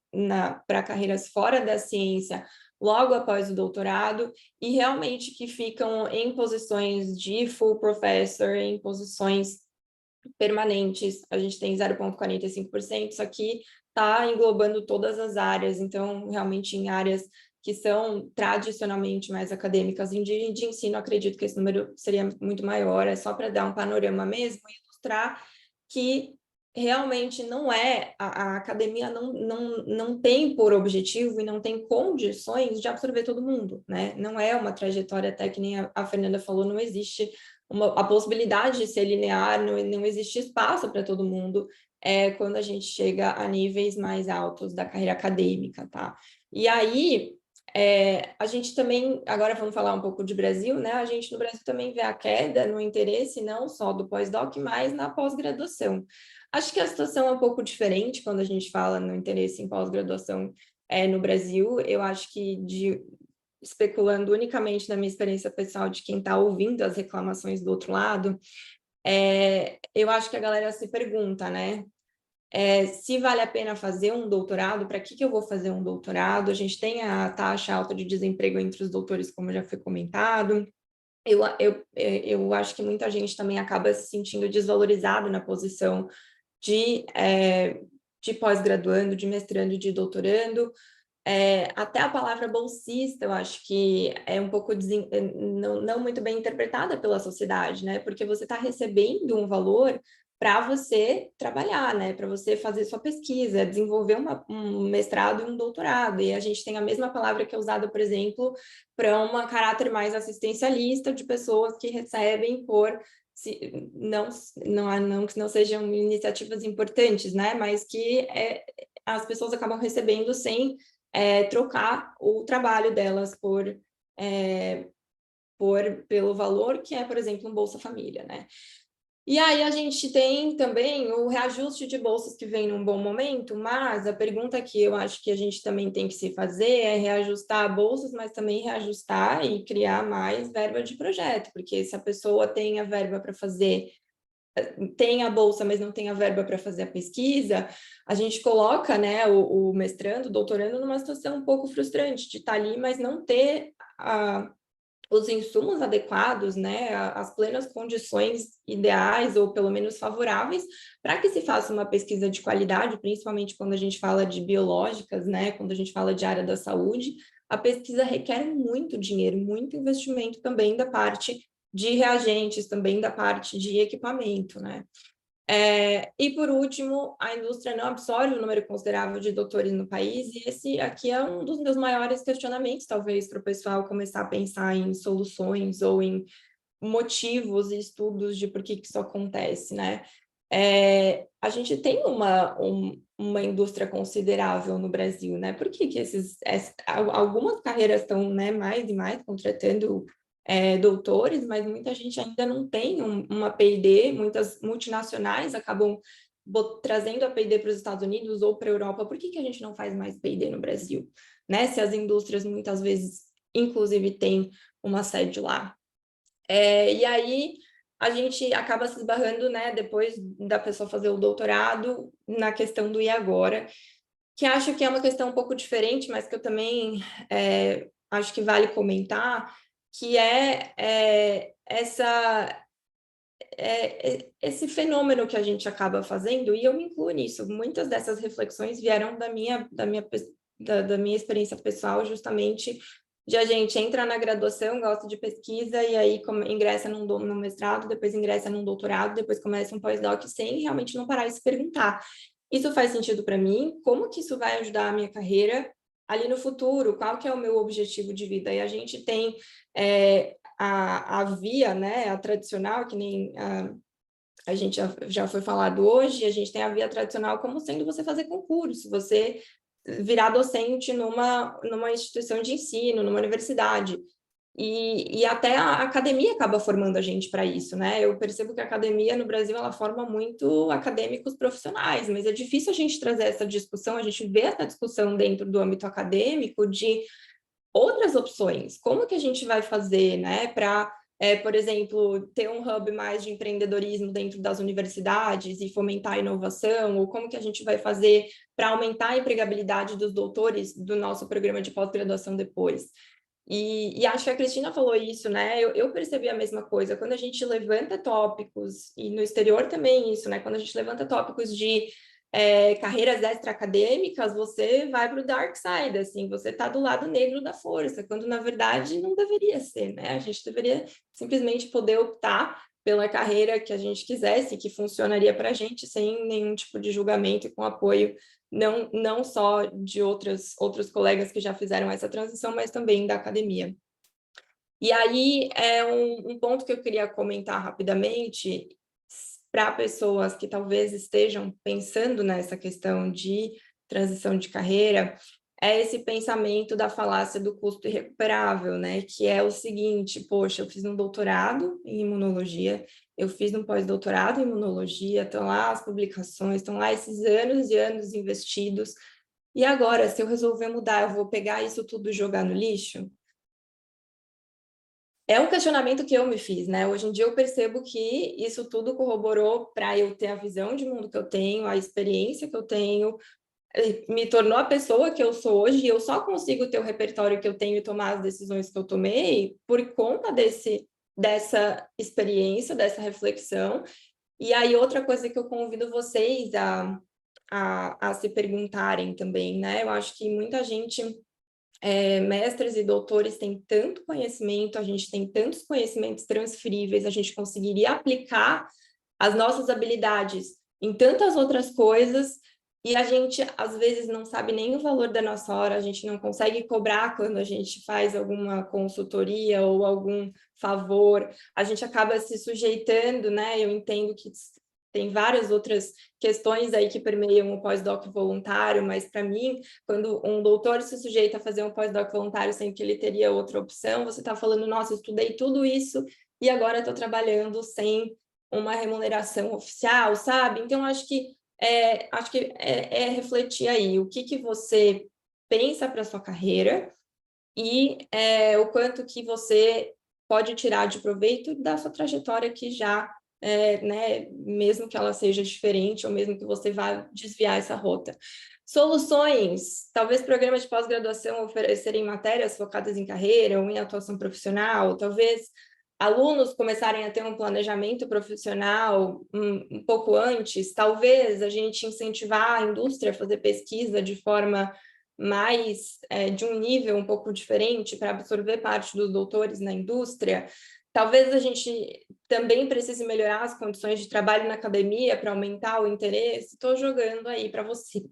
para carreiras fora da ciência logo após o doutorado, e realmente que ficam em posições de full professor, em posições permanentes, a gente tem 0,45%, isso aqui está englobando todas as áreas, então, realmente em áreas que são tradicionalmente mais acadêmicas de ensino, acredito que esse número seria muito maior, é só para dar um panorama mesmo e ilustrar que realmente não é, a academia não tem por objetivo e não tem condições de absorver todo mundo, né? Não é uma trajetória, até que nem a Fernanda falou, não existe a possibilidade de ser linear, não existe espaço para todo mundo quando a gente chega a níveis mais altos da carreira acadêmica, tá? E aí, a gente também, agora vamos falar um pouco de Brasil, né? A gente no Brasil também vê a queda no interesse não só do pós-doc, mas na pós-graduação. Acho que a situação é um pouco diferente quando a gente fala no interesse em pós-graduação no Brasil. Eu acho que, especulando unicamente na minha experiência pessoal de quem está ouvindo as reclamações do outro lado, eu acho que a galera se pergunta, né? Se vale a pena fazer um doutorado, para que eu vou fazer um doutorado? A gente tem a taxa alta de desemprego entre os doutores, como já foi comentado. Eu acho que muita gente também acaba se sentindo desvalorizado na posição de pós-graduando, de mestrando e de doutorando. Até a palavra bolsista, eu acho que é um pouco não muito bem interpretada pela sociedade, né? Porque você está recebendo um valor para você trabalhar, né? Para você fazer sua pesquisa, desenvolver um mestrado e um doutorado. E a gente tem a mesma palavra que é usada, por exemplo, para um caráter mais assistencialista de pessoas que recebem por que não sejam iniciativas importantes, né? Mas que as pessoas acabam recebendo sem trocar o trabalho delas pelo valor que é, por exemplo, um Bolsa Família, né? E aí a gente tem também o reajuste de bolsas que vem num bom momento, mas a pergunta que eu acho que a gente também tem que se fazer é reajustar bolsas, mas também reajustar e criar mais verba de projeto, porque se a pessoa tem a verba para fazer, tem a bolsa, mas não tem a verba para fazer a pesquisa, a gente coloca, né, o mestrando, o doutorando numa situação um pouco frustrante de estar ali, mas não ter os insumos adequados, né, as plenas condições ideais ou pelo menos favoráveis para que se faça uma pesquisa de qualidade, principalmente quando a gente fala de biológicas, né, quando a gente fala de área da saúde, a pesquisa requer muito dinheiro, muito investimento também da parte de reagentes, também da parte de equipamento, né. E, por último, a indústria não absorve um número considerável de doutores no país, e esse aqui é um dos meus maiores questionamentos, talvez, para o pessoal começar a pensar em soluções ou em motivos e estudos de por que isso acontece, né? A gente tem uma indústria considerável no Brasil, né? Por que algumas carreiras estão, né, mais e mais contratando doutores, mas muita gente ainda não tem uma P&D, muitas multinacionais acabam trazendo a P&D para os Estados Unidos ou para a Europa. Por que a gente não faz mais P&D no Brasil? Né? Se as indústrias muitas vezes, inclusive, têm uma sede lá. E aí a gente acaba se esbarrando, né, depois da pessoa fazer o doutorado, na questão do e agora, que acho que é uma questão um pouco diferente, mas que eu também acho que vale comentar, que esse fenômeno que a gente acaba fazendo, e eu me incluo nisso. Muitas dessas reflexões vieram da minha experiência pessoal, justamente de a gente entra na graduação, gosta de pesquisa, e aí ingressa num mestrado, depois ingressa num doutorado, depois começa um pós-doc, sem realmente não parar de se perguntar: isso faz sentido para mim? Como que isso vai ajudar a minha carreira ali no futuro? Qual que é o meu objetivo de vida? E a gente tem a via, né, a tradicional, que nem a gente já foi falado hoje, a gente tem a via tradicional como sendo você fazer concurso, você virar docente numa instituição de ensino, numa universidade. E até a academia acaba formando a gente para isso, né? Eu percebo que a academia no Brasil, ela forma muito acadêmicos profissionais, mas é difícil a gente trazer essa discussão, a gente vê essa discussão dentro do âmbito acadêmico de outras opções. Como que a gente vai fazer, né, para, por exemplo, ter um hub mais de empreendedorismo dentro das universidades e fomentar a inovação, ou como que a gente vai fazer para aumentar a empregabilidade dos doutores do nosso programa de pós-graduação depois. E acho que a Cristina falou isso, né? Eu percebi a mesma coisa. Quando a gente levanta tópicos, e no exterior também isso, né? Quando a gente levanta tópicos de carreiras extra-acadêmicas, você vai para o dark side, assim, você está do lado negro da força, quando na verdade não deveria ser, né? A gente deveria simplesmente poder optar pela carreira que a gente quisesse, que funcionaria para a gente, sem nenhum tipo de julgamento e com apoio, não só de outros colegas que já fizeram essa transição, mas também da academia. E aí, um ponto que eu queria comentar rapidamente, para pessoas que talvez estejam pensando nessa questão de transição de carreira, é esse pensamento da falácia do custo irrecuperável, né? Que é o seguinte, poxa, eu fiz um doutorado em imunologia, eu fiz um pós-doutorado em imunologia, estão lá as publicações, estão lá esses anos e anos investidos, e agora, se eu resolver mudar, eu vou pegar isso tudo e jogar no lixo? É um questionamento que eu me fiz, né? Hoje em dia eu percebo que isso tudo corroborou para eu ter a visão de mundo que eu tenho, a experiência que eu tenho, me tornou a pessoa que eu sou hoje, e eu só consigo ter o repertório que eu tenho e tomar as decisões que eu tomei por conta dessa experiência, dessa reflexão. E aí outra coisa que eu convido vocês a se perguntarem também, né? Eu acho que muita gente... mestres e doutores têm tanto conhecimento, a gente tem tantos conhecimentos transferíveis, a gente conseguiria aplicar as nossas habilidades em tantas outras coisas, e a gente, às vezes, não sabe nem o valor da nossa hora, a gente não consegue cobrar quando a gente faz alguma consultoria ou algum favor, a gente acaba se sujeitando, né? Eu entendo que tem várias outras questões aí que permeiam o pós-doc voluntário, mas para mim, quando um doutor se sujeita a fazer um pós-doc voluntário sem que ele teria outra opção, você está falando, nossa, eu estudei tudo isso e agora estou trabalhando sem uma remuneração oficial, sabe? Então, acho que é refletir aí o que você pensa para sua carreira e o quanto que você pode tirar de proveito da sua trajetória que já né, mesmo que ela seja diferente, ou mesmo que você vá desviar essa rota. Soluções, talvez programas de pós-graduação oferecerem matérias focadas em carreira ou em atuação profissional, talvez alunos começarem a ter um planejamento profissional um pouco antes, talvez a gente incentivar a indústria a fazer pesquisa de forma mais de um nível um pouco diferente para absorver parte dos doutores na indústria. Talvez a gente também precise melhorar as condições de trabalho na academia para aumentar o interesse. Estou jogando aí para você.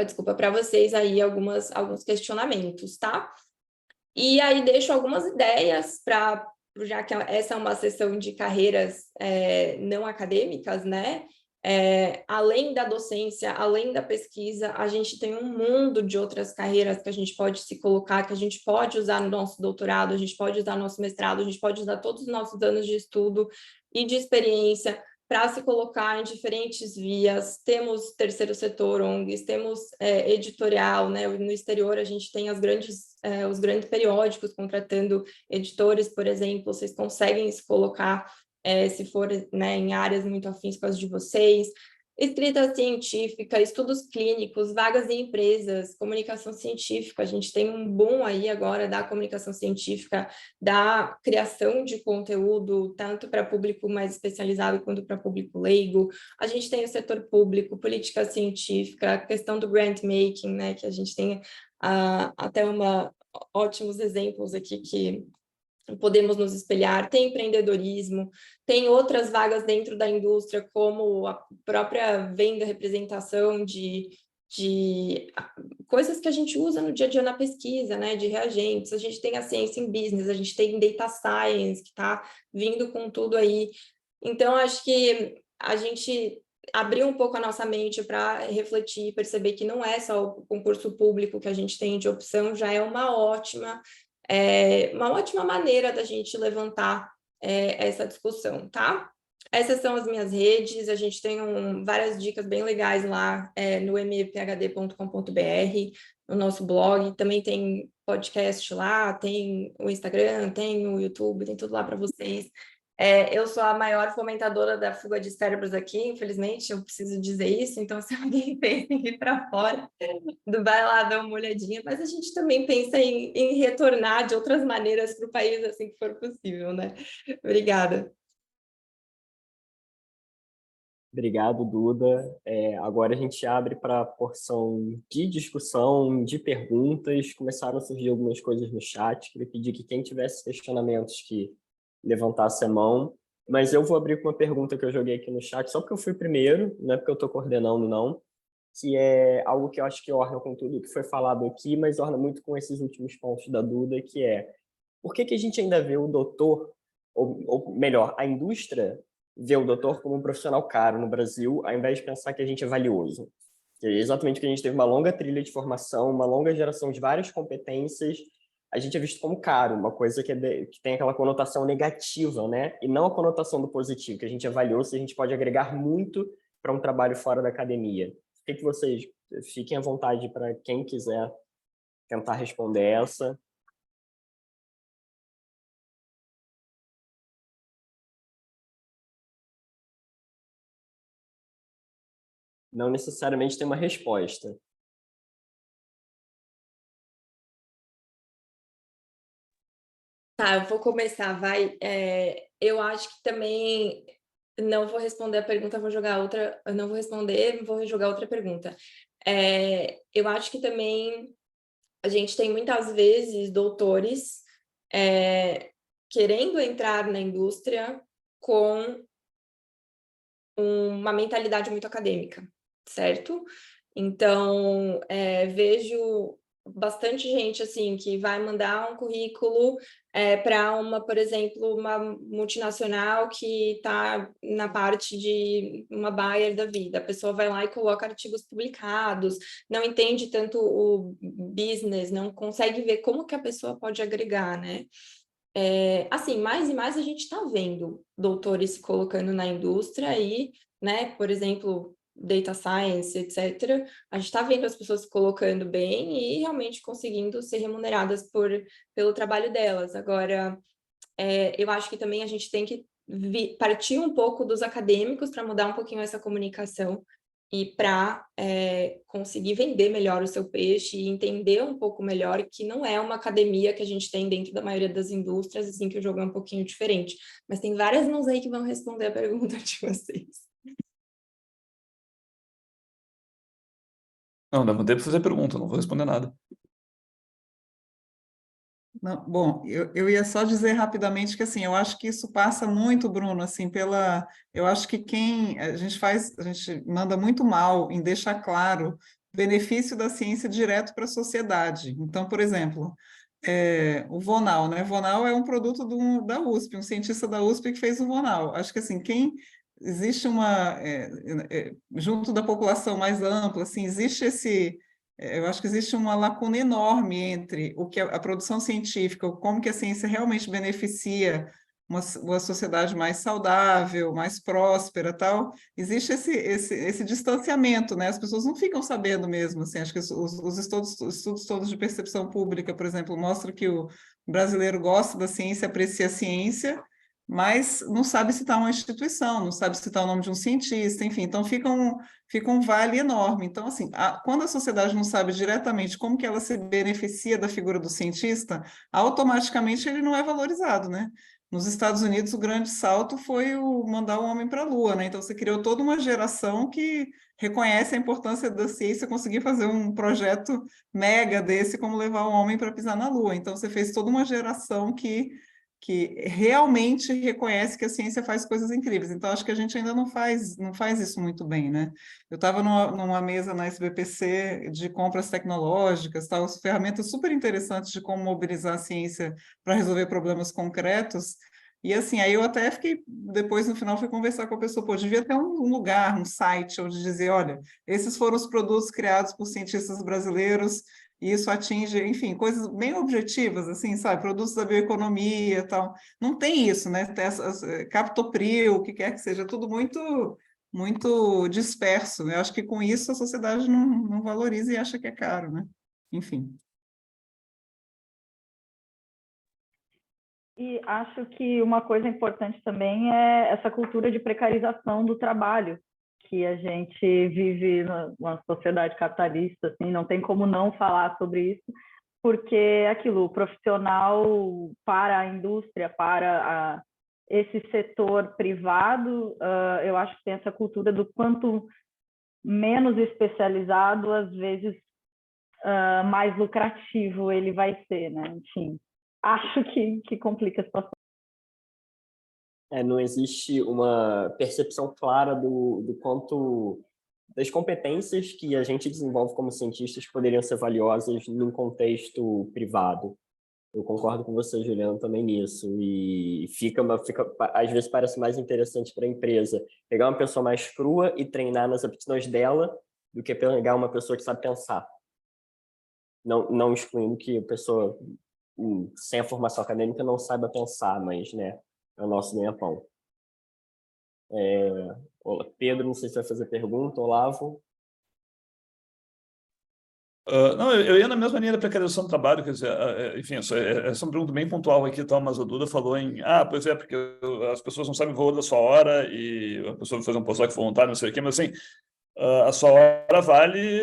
Desculpa, para vocês aí alguns questionamentos, tá? E aí deixo algumas ideias para, já que essa é uma sessão de carreiras não acadêmicas, né? Além da docência, além da pesquisa, a gente tem um mundo de outras carreiras que a gente pode se colocar, que a gente pode usar no nosso doutorado, a gente pode usar no nosso mestrado, a gente pode usar todos os nossos anos de estudo e de experiência para se colocar em diferentes vias. Temos terceiro setor, ONGs, temos editorial, né? No exterior a gente tem os grandes periódicos contratando editores, por exemplo, vocês conseguem se colocar se for, né, em áreas muito afins com as de vocês, escrita científica, estudos clínicos, vagas em empresas, comunicação científica, a gente tem um boom aí agora da comunicação científica, da criação de conteúdo, tanto para público mais especializado quanto para público leigo, a gente tem o setor público, política científica, a questão do grant making, né, que a gente tem até ótimos exemplos aqui que podemos nos espelhar, tem empreendedorismo, tem outras vagas dentro da indústria, como a própria venda, representação de coisas que a gente usa no dia a dia na pesquisa, né, de reagentes, a gente tem a ciência em business, a gente tem data science, que está vindo com tudo aí. Então, acho que a gente abrir um pouco a nossa mente para refletir e perceber que não é só o concurso público que a gente tem de opção, já é uma ótima maneira da gente levantar essa discussão, tá? Essas são as minhas redes, a gente tem várias dicas bem legais lá no mphd.com.br, no nosso blog, também tem podcast lá, tem o Instagram, tem o YouTube, tem tudo lá para vocês. Eu sou a maior fomentadora da fuga de cérebros aqui, infelizmente, eu preciso dizer isso, então se alguém pensa em ir para fora, vai lá dar uma olhadinha, mas a gente também pensa em retornar de outras maneiras para o país, assim que for possível, né? Obrigada.
Obrigado, Duda. Agora a gente abre para a porção de discussão, de perguntas. Começaram a surgir algumas coisas no chat. Queria pedir que quem tivesse questionamentos que levantasse a mão. Mas eu vou abrir com uma pergunta que eu joguei aqui no chat, só porque eu fui primeiro, não é porque eu estou coordenando, não, que é algo que eu acho que orna com tudo que foi falado aqui, mas orna muito com esses últimos pontos da Duda, que é por que a gente ainda vê o doutor, ou melhor, a indústria vê o doutor como um profissional caro no Brasil, ao invés de pensar que a gente é valioso. Que é exatamente porque a gente teve uma longa trilha de formação, uma longa geração de várias competências, a gente é visto como caro, uma coisa que tem aquela conotação negativa, né? E não a conotação do positivo, que a gente é valioso e a gente pode agregar muito para um trabalho fora da academia. O que vocês fiquem à vontade para quem quiser tentar responder essa. Não necessariamente tem uma resposta.
Tá, eu vou começar, vai. Eu acho que também não vou responder a pergunta, vou jogar outra. Eu não vou responder, vou jogar outra pergunta. Eu acho que também a gente tem muitas vezes doutores querendo entrar na indústria com uma mentalidade muito acadêmica, certo? Então, vejo bastante gente assim que vai mandar um currículo para por exemplo, uma multinacional que está na parte de uma buyer da vida. A pessoa vai lá e coloca artigos publicados, não entende tanto o business, não consegue ver como que a pessoa pode agregar, né? Assim, mais e mais a gente está vendo doutores se colocando na indústria e, né, por exemplo, data science, etc. A gente está vendo as pessoas se colocando bem e realmente conseguindo ser remuneradas pelo trabalho delas. Agora, eu acho que também a gente tem que partir um pouco dos acadêmicos para mudar um pouquinho essa comunicação e para conseguir vender melhor o seu peixe e entender um pouco melhor que não é uma academia que a gente tem dentro da maioria das indústrias, assim, que o jogo é um pouquinho diferente. Mas tem várias mãos aí que vão responder a pergunta de vocês.
Não, dá tempo para fazer pergunta, não vou responder nada.
Não, bom, eu ia só dizer rapidamente que assim, eu acho que isso passa muito, Bruno, assim, eu acho que a gente manda muito mal em deixar claro o benefício da ciência direto para a sociedade. Então, por exemplo, o Vonal, né? Vonal é um produto da USP, um cientista da USP que fez o Vonal. Acho que assim, existe junto da população mais ampla, assim, eu acho que existe uma lacuna enorme entre o que a produção científica, como que a ciência realmente beneficia uma sociedade mais saudável, mais próspera, tal. Existe esse distanciamento, né? As pessoas não ficam sabendo mesmo, assim. Acho que os estudos todos de percepção pública, por exemplo, mostram que o brasileiro gosta da ciência, aprecia a ciência, mas não sabe citar uma instituição, não sabe citar o nome de um cientista, enfim, então fica um vale enorme. Então, assim, quando a sociedade não sabe diretamente como que ela se beneficia da figura do cientista, automaticamente ele não é valorizado, né? Nos Estados Unidos, o grande salto foi mandar o homem para a Lua, né? Então, você criou toda uma geração que reconhece a importância da ciência conseguir fazer um projeto mega desse, como levar o homem para pisar na Lua. Então, você fez toda uma geração que realmente reconhece que a ciência faz coisas incríveis. Então, acho que a gente ainda não faz isso muito bem, né? Eu estava numa mesa na SBPC de compras tecnológicas, tal, ferramentas super interessantes de como mobilizar a ciência para resolver problemas concretos. E assim, aí eu até fiquei, depois no final fui conversar com a pessoa, pô, devia ter um lugar, um site onde dizer, olha, esses foram os produtos criados por cientistas brasileiros e isso atinge, enfim, coisas bem objetivas, assim, sabe, produtos da bioeconomia e tal. Não tem isso, né? Captopril, o que quer que seja, tudo muito disperso. Eu acho que com isso a sociedade não valoriza e acha que é caro, né? Enfim.
E acho que uma coisa importante também é essa cultura de precarização do trabalho, que a gente vive numa sociedade capitalista, assim, não tem como não falar sobre isso, porque aquilo, o profissional para a indústria, esse setor privado, eu acho que tem essa cultura do quanto menos especializado, às vezes mais lucrativo ele vai ser, né? Enfim, acho que complica a situação.
Não existe uma percepção clara do quanto das competências que a gente desenvolve como cientistas poderiam ser valiosas num contexto privado. Eu concordo com você, Juliano, também nisso. E às vezes parece mais interessante para a empresa pegar uma pessoa mais crua e treinar nas aptidões dela do que pegar uma pessoa que sabe pensar. Não excluindo que a pessoa sem a formação acadêmica não saiba pensar, mas, né, é o nosso ganha-pão. Pedro, não sei se vai fazer pergunta, Olavo.
Não, eu ia na mesma linha da precarização do trabalho, quer dizer, enfim, essa é uma pergunta bem pontual aqui, tá? Mas a Duda falou pois é, porque as pessoas não sabem o valor da sua hora e a pessoa vai fazer um postdoc voluntário, não sei o quê, mas assim, a sua hora vale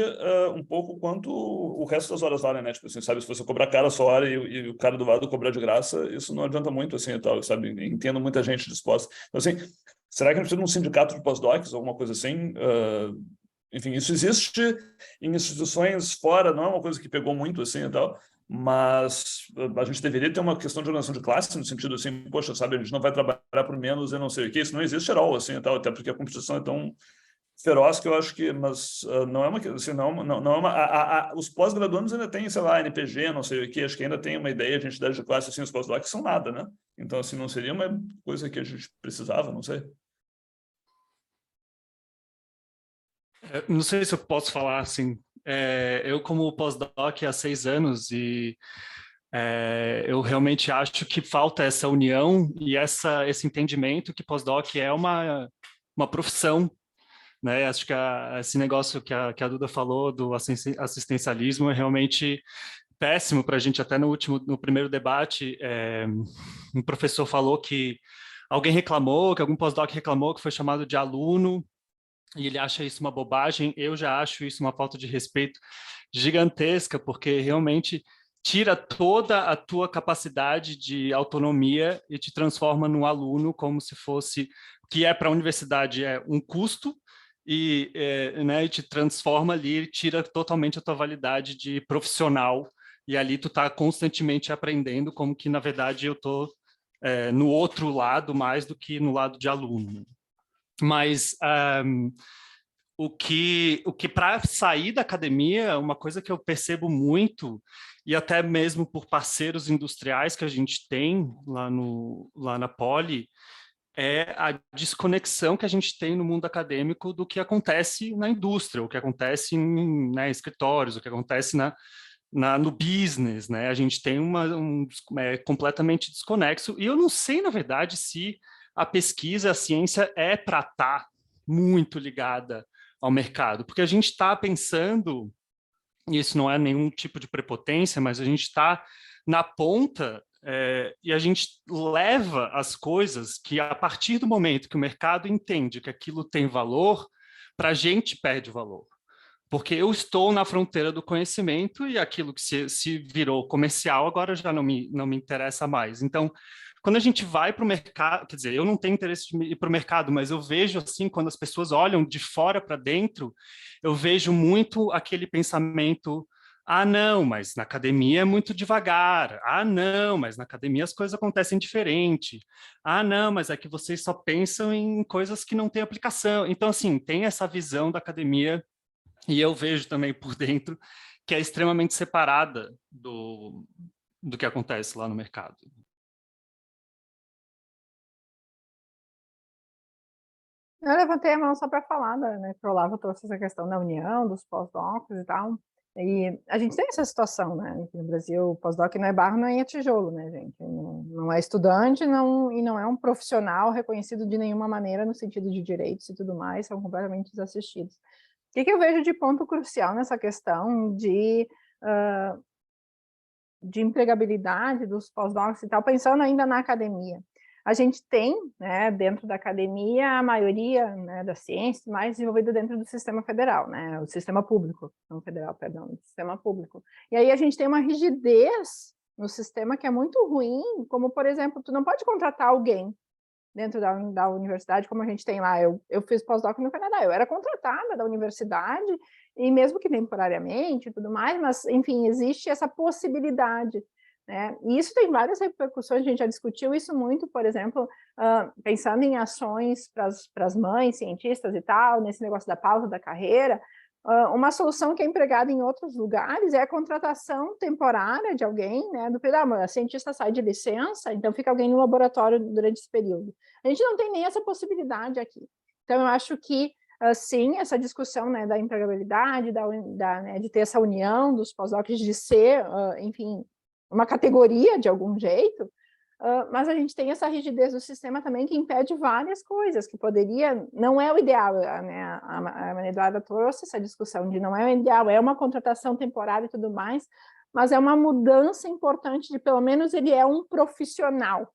um pouco quanto o resto das horas valem, né? Tipo assim, sabe, se você cobrar caro a sua hora e o cara do lado cobrar de graça, isso não adianta muito, assim, e tal, sabe? Entendo muita gente disposta. Então, assim, será que a gente precisa de um sindicato de pós-docs, alguma coisa assim? Enfim, isso existe em instituições fora, não é uma coisa que pegou muito, assim, e tal, mas a gente deveria ter uma questão de organização de classe, no sentido assim, poxa, sabe, a gente não vai trabalhar por menos e não sei o quê, isso não existe at all, assim, e tal, até porque a competição é tão feroz que eu acho que, mas não é uma, assim, não é uma, os pós-graduandos ainda têm, sei lá, NPG, não sei o quê, acho que ainda tem uma ideia de identidade de classe, assim, os pós-docs são nada, né? Então, assim, não seria uma coisa que a gente precisava, não sei.
Não sei se eu posso falar assim. Eu, como pós-doc há 6 anos, e eu realmente acho que falta essa união e esse entendimento que pós-doc é uma profissão, né? Acho que esse negócio que a Duda falou do assistencialismo é realmente péssimo para a gente. Até no primeiro debate, um professor falou que alguém reclamou, que algum pós-doc reclamou que foi chamado de aluno, e ele acha isso uma bobagem. Eu já acho isso uma falta de respeito gigantesca, porque realmente tira toda a tua capacidade de autonomia e te transforma num aluno como se fosse, que para a universidade é um custo, e, né, e te transforma ali, tira totalmente a tua validade de profissional, e ali tu está constantemente aprendendo, como que na verdade eu estou no outro lado mais do que no lado de aluno. Mas o que para sair da academia, uma coisa que eu percebo muito, e até mesmo por parceiros industriais que a gente tem lá na Poli, é a desconexão que a gente tem no mundo acadêmico do que acontece na indústria, o que acontece em, né, escritórios, o que acontece no business, né? A gente tem completamente desconexo, e eu não sei, na verdade, se a pesquisa, a ciência é para estar muito ligada ao mercado, porque a gente está pensando, e isso não é nenhum tipo de prepotência, mas a gente está na ponta e a gente leva as coisas que, a partir do momento que o mercado entende que aquilo tem valor, para a gente perde valor. Porque eu estou na fronteira do conhecimento e aquilo que se virou comercial agora já não me interessa mais. Então, quando a gente vai para o mercado, quer dizer, eu não tenho interesse de ir para o mercado, mas eu vejo assim, quando as pessoas olham de fora para dentro, eu vejo muito aquele pensamento: ah, não, mas na academia é muito devagar. Ah, não, mas na academia as coisas acontecem diferente. Ah, não, mas é que vocês só pensam em coisas que não têm aplicação. Então, assim, tem essa visão da academia, e eu vejo também por dentro, que é extremamente separada do que acontece lá no mercado.
Eu levantei a mão só para falar, né, que o Olavo trouxe essa questão da união, dos pós-docs e tal. E a gente tem essa situação, né? Aqui no Brasil, o pós-doc não é barro, nem é tijolo, né, gente? Não é estudante, e não é um profissional reconhecido de nenhuma maneira no sentido de direitos e tudo mais, são completamente desassistidos. O que eu vejo de ponto crucial nessa questão de empregabilidade dos pós-docs e tal, pensando ainda na academia? A gente tem, né, dentro da academia, a maioria, né, da ciência mais desenvolvida dentro do sistema federal, né, o sistema público, não federal, perdão, o sistema público. E aí a gente tem uma rigidez no sistema que é muito ruim, como, por exemplo, tu não pode contratar alguém dentro da universidade, como a gente tem lá. Eu fiz pós-doc no Canadá, eu era contratada da universidade, e mesmo que temporariamente e tudo mais, mas, enfim, existe essa possibilidade, né? E isso tem várias repercussões, a gente já discutiu isso muito, por exemplo, pensando em ações para as mães, cientistas e tal, nesse negócio da pausa da carreira. Uma solução que é empregada em outros lugares é a contratação temporária de alguém, né, do período, a cientista sai de licença, então fica alguém no laboratório durante esse período. A gente não tem nem essa possibilidade aqui. Então, eu acho que, sim, essa discussão, né, da empregabilidade, né, de ter essa união dos pós-docs, de ser, enfim, uma categoria de algum jeito, mas a gente tem essa rigidez do sistema também que impede várias coisas, que poderia, não é o ideal, né? A Maria Eduarda trouxe essa discussão de não é o ideal, é uma contratação temporária e tudo mais, mas é uma mudança importante de, pelo menos, ele é um profissional,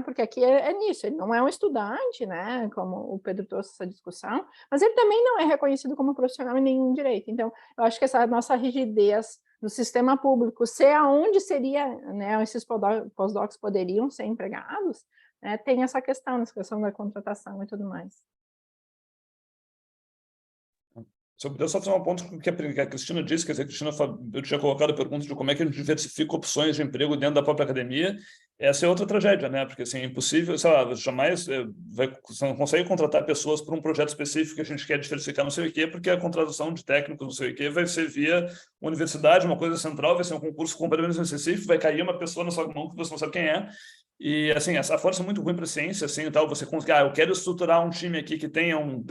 porque aqui é nisso, ele não é um estudante, né, como o Pedro trouxe essa discussão, mas ele também não é reconhecido como profissional em nenhum direito. Então, eu acho que essa nossa rigidez do sistema público, ser aonde seria, né, esses pós-docs poderiam ser empregados, né, tem essa questão da contratação e tudo mais.
Eu só fazer um ponto que a Cristina disse, quer dizer, eu tinha colocado a pergunta de como é que a gente diversifica opções de emprego dentro da própria academia. Essa é outra tragédia, né? Porque assim, é impossível, sei lá, jamais você não consegue contratar pessoas para um projeto específico que a gente quer diversificar não sei o quê, porque a contratação de técnicos não sei o quê vai ser via universidade, uma coisa central, vai ser um concurso completamente específico, vai cair uma pessoa na sua mão que você não sabe quem é. E, assim, essa força é muito ruim para a ciência, assim, e tal, você conseguir, eu quero estruturar um time aqui que tenha um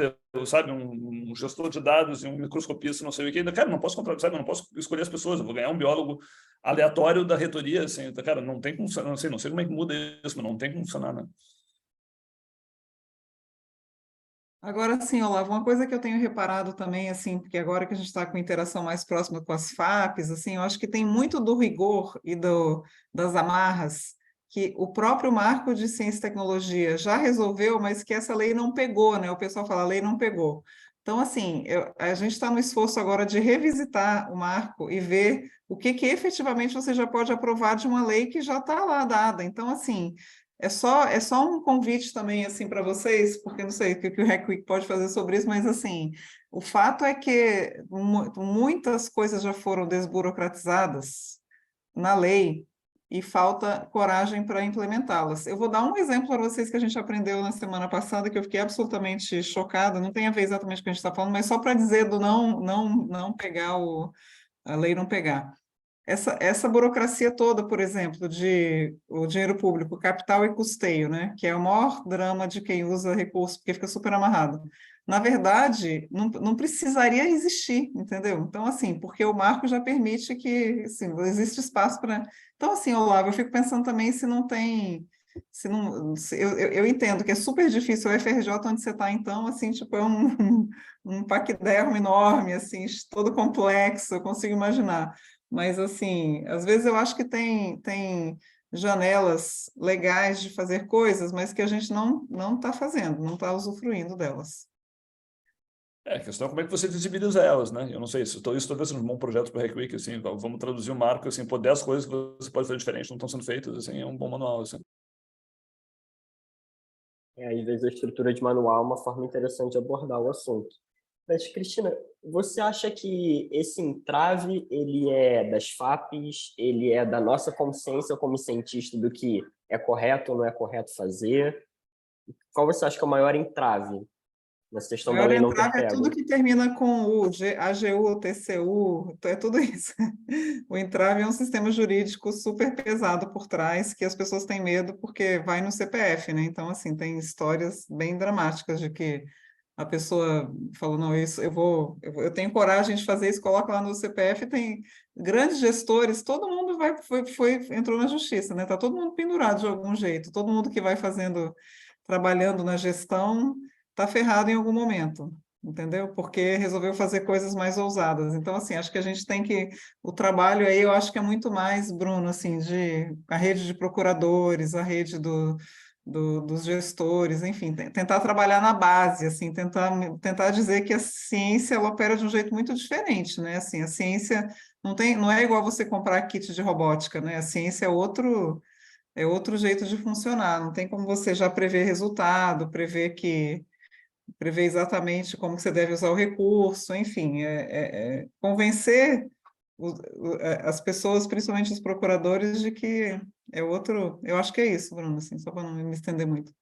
gestor de dados e um microscopista, não sei o quê, cara, não posso comprar, sabe, eu não posso escolher as pessoas, eu vou ganhar um biólogo aleatório da reitoria, assim, cara, não tem como funcionar, não sei como é que muda isso, mas não tem como funcionar, né?
Agora, sim, Olavo, uma coisa que eu tenho reparado também, assim, porque agora que a gente está com interação mais próxima com as FAPs, assim, eu acho que tem muito do rigor e das amarras que o próprio marco de ciência e tecnologia já resolveu, mas que essa lei não pegou, né? O pessoal fala, a lei não pegou. Então, assim, a gente está no esforço agora de revisitar o marco e ver o que efetivamente você já pode aprovar de uma lei que já está lá dada. Então, assim, é só um convite também, assim, para vocês, porque não sei o que o RecWeek pode fazer sobre isso, mas, assim, o fato é que muitas coisas já foram desburocratizadas na lei e falta coragem para implementá-las. Eu vou dar um exemplo para vocês que a gente aprendeu na semana passada, que eu fiquei absolutamente chocada, não tem a ver exatamente com o que a gente está falando, mas só para dizer do não pegar a lei não pegar. Essa burocracia toda, por exemplo, de o dinheiro público, capital e custeio, né, que é o maior drama de quem usa recurso, porque fica super amarrado. Na verdade, não precisaria existir, entendeu? Então, assim, porque o marco já permite que, assim, existe espaço para... Então, assim, Olavo, eu fico pensando também se não tem... eu entendo que é super difícil o FRJ onde você está, então, assim, tipo, é um paquidermo enorme, assim, todo complexo, eu consigo imaginar. Mas, assim, às vezes eu acho que tem janelas legais de fazer coisas, mas que a gente não está fazendo, não está usufruindo delas.
A questão é como é que você visibiliza elas, né? Eu não sei, isso talvez seja um bom projeto para o RecWeek, assim, vamos traduzir o marco, assim, 10 coisas que você pode fazer diferente não estão sendo feitas, assim, é um bom manual, assim.
Às vezes a estrutura de manual é uma forma interessante de abordar o assunto. Mas, Cristina, você acha que esse entrave, ele é das FAPs, ele é da nossa consciência como cientista do que é correto ou não é correto fazer? Qual você acha que é o maior entrave nessa questão da lei não ter
entrave é tudo
pego?
que termina com U, AGU, TCU, é tudo isso. O entrave é um sistema jurídico super pesado por trás, que as pessoas têm medo porque vai no CPF, né? Então, assim, tem histórias bem dramáticas de que a pessoa falou, não, isso eu tenho coragem de fazer isso, coloca lá no CPF, tem grandes gestores, todo mundo entrou na justiça, né? Está todo mundo pendurado de algum jeito, todo mundo que vai trabalhando na gestão, está ferrado em algum momento, entendeu? Porque resolveu fazer coisas mais ousadas. Então, assim, acho que a gente tem que... O trabalho aí, eu acho que é muito mais, Bruno, assim, a rede de procuradores, a rede dos gestores, enfim, tentar trabalhar na base, assim, tentar dizer que a ciência ela opera de um jeito muito diferente, né? Assim, a ciência não é igual você comprar kit de robótica, né? A ciência é é outro jeito de funcionar. Não tem como você já prever resultado, prever exatamente como que você deve usar o recurso, enfim, convencer as pessoas, principalmente os procuradores, de que é outro. Eu acho que é isso, Bruno, assim, só para não me estender muito.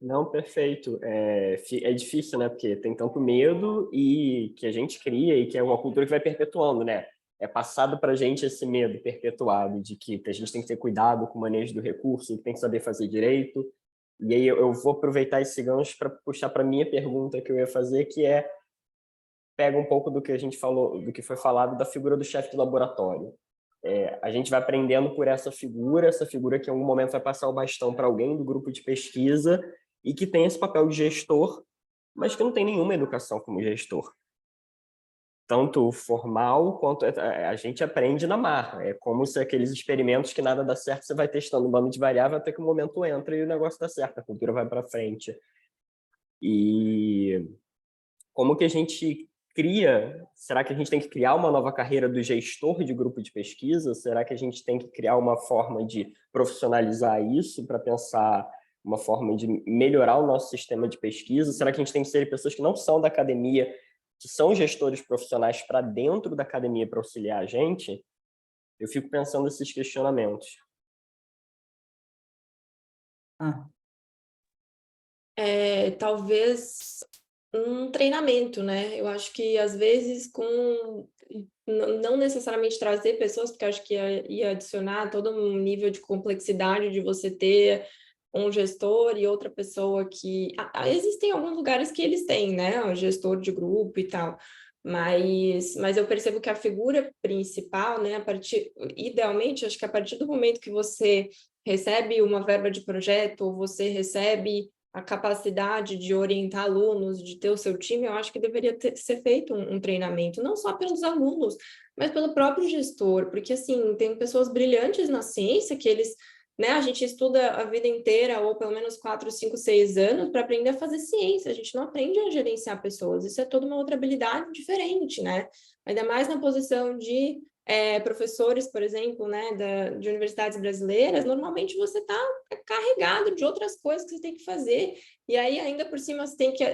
Não, perfeito. É difícil, né? Porque tem tanto medo e que a gente cria e que é uma cultura que vai perpetuando, né? É passado para a gente esse medo perpetuado de que a gente tem que ter cuidado com o manejo do recurso, que tem que saber fazer direito. E aí eu vou aproveitar esse gancho para puxar para a minha pergunta que eu ia fazer, que pega um pouco do que a gente falou, do que foi falado da figura do chefe de laboratório. A gente vai aprendendo por essa figura que em algum momento vai passar o bastão para alguém do grupo de pesquisa e que tem esse papel de gestor, mas que não tem nenhuma educação como gestor. Tanto formal quanto a gente aprende na marra. É como se aqueles experimentos que nada dá certo, você vai testando um bando de variável até que o momento entra e o negócio dá certo, a cultura vai para frente. E como que a gente cria? Será que a gente tem que criar uma nova carreira do gestor de grupo de pesquisa? Será que a gente tem que criar uma forma de profissionalizar isso para pensar uma forma de melhorar o nosso sistema de pesquisa? Será que a gente tem que ser pessoas que não são da academia, que são gestores profissionais para dentro da academia para auxiliar a gente? Eu fico pensando nesses questionamentos.
Talvez um treinamento, né? Eu acho que às vezes não necessariamente trazer pessoas, porque eu acho que ia adicionar todo um nível de complexidade de você ter um gestor e outra pessoa que... existem alguns lugares que eles têm, né? O gestor de grupo e tal, mas eu percebo que a figura principal, né? Idealmente, acho que a partir do momento que você recebe uma verba de projeto, ou você recebe a capacidade de orientar alunos, de ter o seu time, eu acho que deveria ser feito um treinamento, não só pelos alunos, mas pelo próprio gestor, porque, assim, tem pessoas brilhantes na ciência que eles, né, a gente estuda a vida inteira, ou pelo menos 4, 5, 6 anos, para aprender a fazer ciência, a gente não aprende a gerenciar pessoas, isso é toda uma outra habilidade diferente, né, ainda mais na posição de professores, por exemplo, né, de universidades brasileiras, normalmente você está carregado de outras coisas que você tem que fazer, e aí ainda por cima você tem que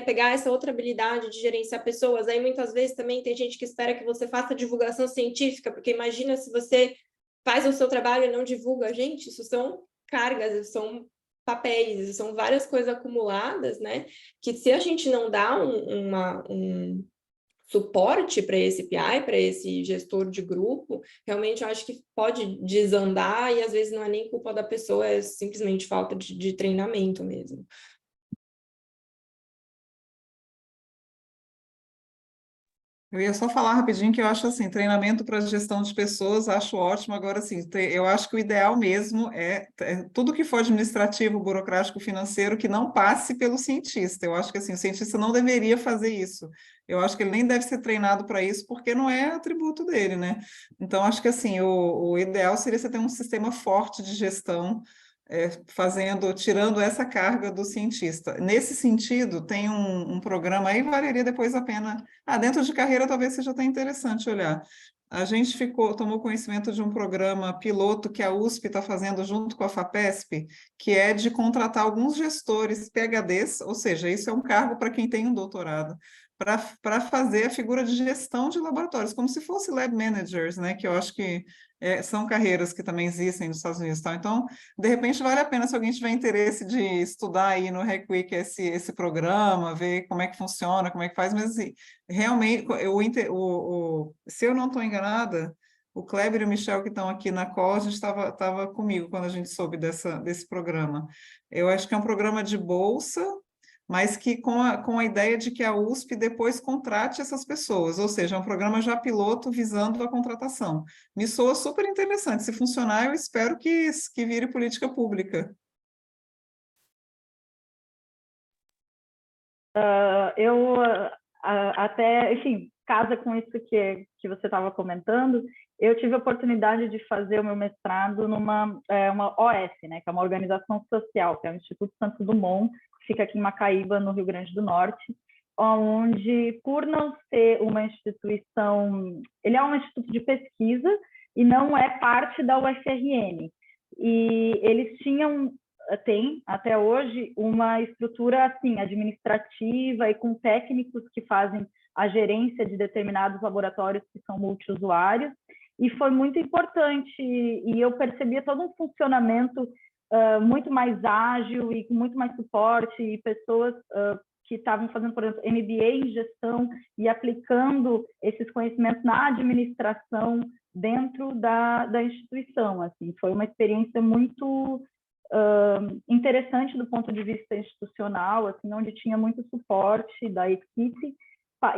pegar essa outra habilidade de gerenciar pessoas, aí muitas vezes também tem gente que espera que você faça divulgação científica, porque imagina se você faz o seu trabalho e não divulga, gente, isso são cargas, isso são papéis, isso são várias coisas acumuladas, né, que se a gente não dá um suporte para esse PI, para esse gestor de grupo, realmente eu acho que pode desandar e às vezes não é nem culpa da pessoa, é simplesmente falta de treinamento mesmo.
Eu ia só falar rapidinho que eu acho assim, treinamento para gestão de pessoas, acho ótimo. Agora, assim, eu acho que o ideal mesmo é tudo que for administrativo, burocrático, financeiro, que não passe pelo cientista. Eu acho que assim, o cientista não deveria fazer isso. Eu acho que ele nem deve ser treinado para isso, porque não é atributo dele, né? Então, acho que assim, o ideal seria você ter um sistema forte de gestão, tirando essa carga do cientista. Nesse sentido, tem um programa aí, valeria depois a pena. Dentro de carreira talvez seja até interessante olhar. A gente tomou conhecimento de um programa piloto que a USP está fazendo junto com a FAPESP, que é de contratar alguns gestores PhDs, ou seja, isso é um cargo para quem tem um doutorado, para fazer a figura de gestão de laboratórios, como se fosse lab managers, né? Que eu acho que são carreiras que também existem nos Estados Unidos. Tá? Então, de repente, vale a pena, se alguém tiver interesse de estudar aí no RecWiki esse programa, ver como é que funciona, como é que faz, mas assim, realmente, se eu não estou enganada, o Kleber e o Michel, que estão aqui na COL, a gente estava comigo quando a gente soube desse programa. Eu acho que é um programa de bolsa, mas que com a ideia de que a USP depois contrate essas pessoas, ou seja, é um programa já piloto visando a contratação. Me soa super interessante. Se funcionar, eu espero que vire política pública.
Até, enfim, casa com isso que você estava comentando, eu tive a oportunidade de fazer o meu mestrado numa uma OS, né, que é uma organização social, que é o Instituto Santos Dumont, que fica aqui em Macaíba, no Rio Grande do Norte, onde, por não ser uma instituição, ele é um instituto de pesquisa, e não é parte da UFRN. E eles têm até hoje uma estrutura assim administrativa e com técnicos que fazem a gerência de determinados laboratórios que são multiusuários, e foi muito importante, e eu percebia todo um funcionamento muito mais ágil e com muito mais suporte, e pessoas que estavam fazendo, por exemplo, MBA em gestão e aplicando esses conhecimentos na administração dentro da instituição. Assim, foi uma experiência muito interessante do ponto de vista institucional, assim, onde tinha muito suporte da equipe.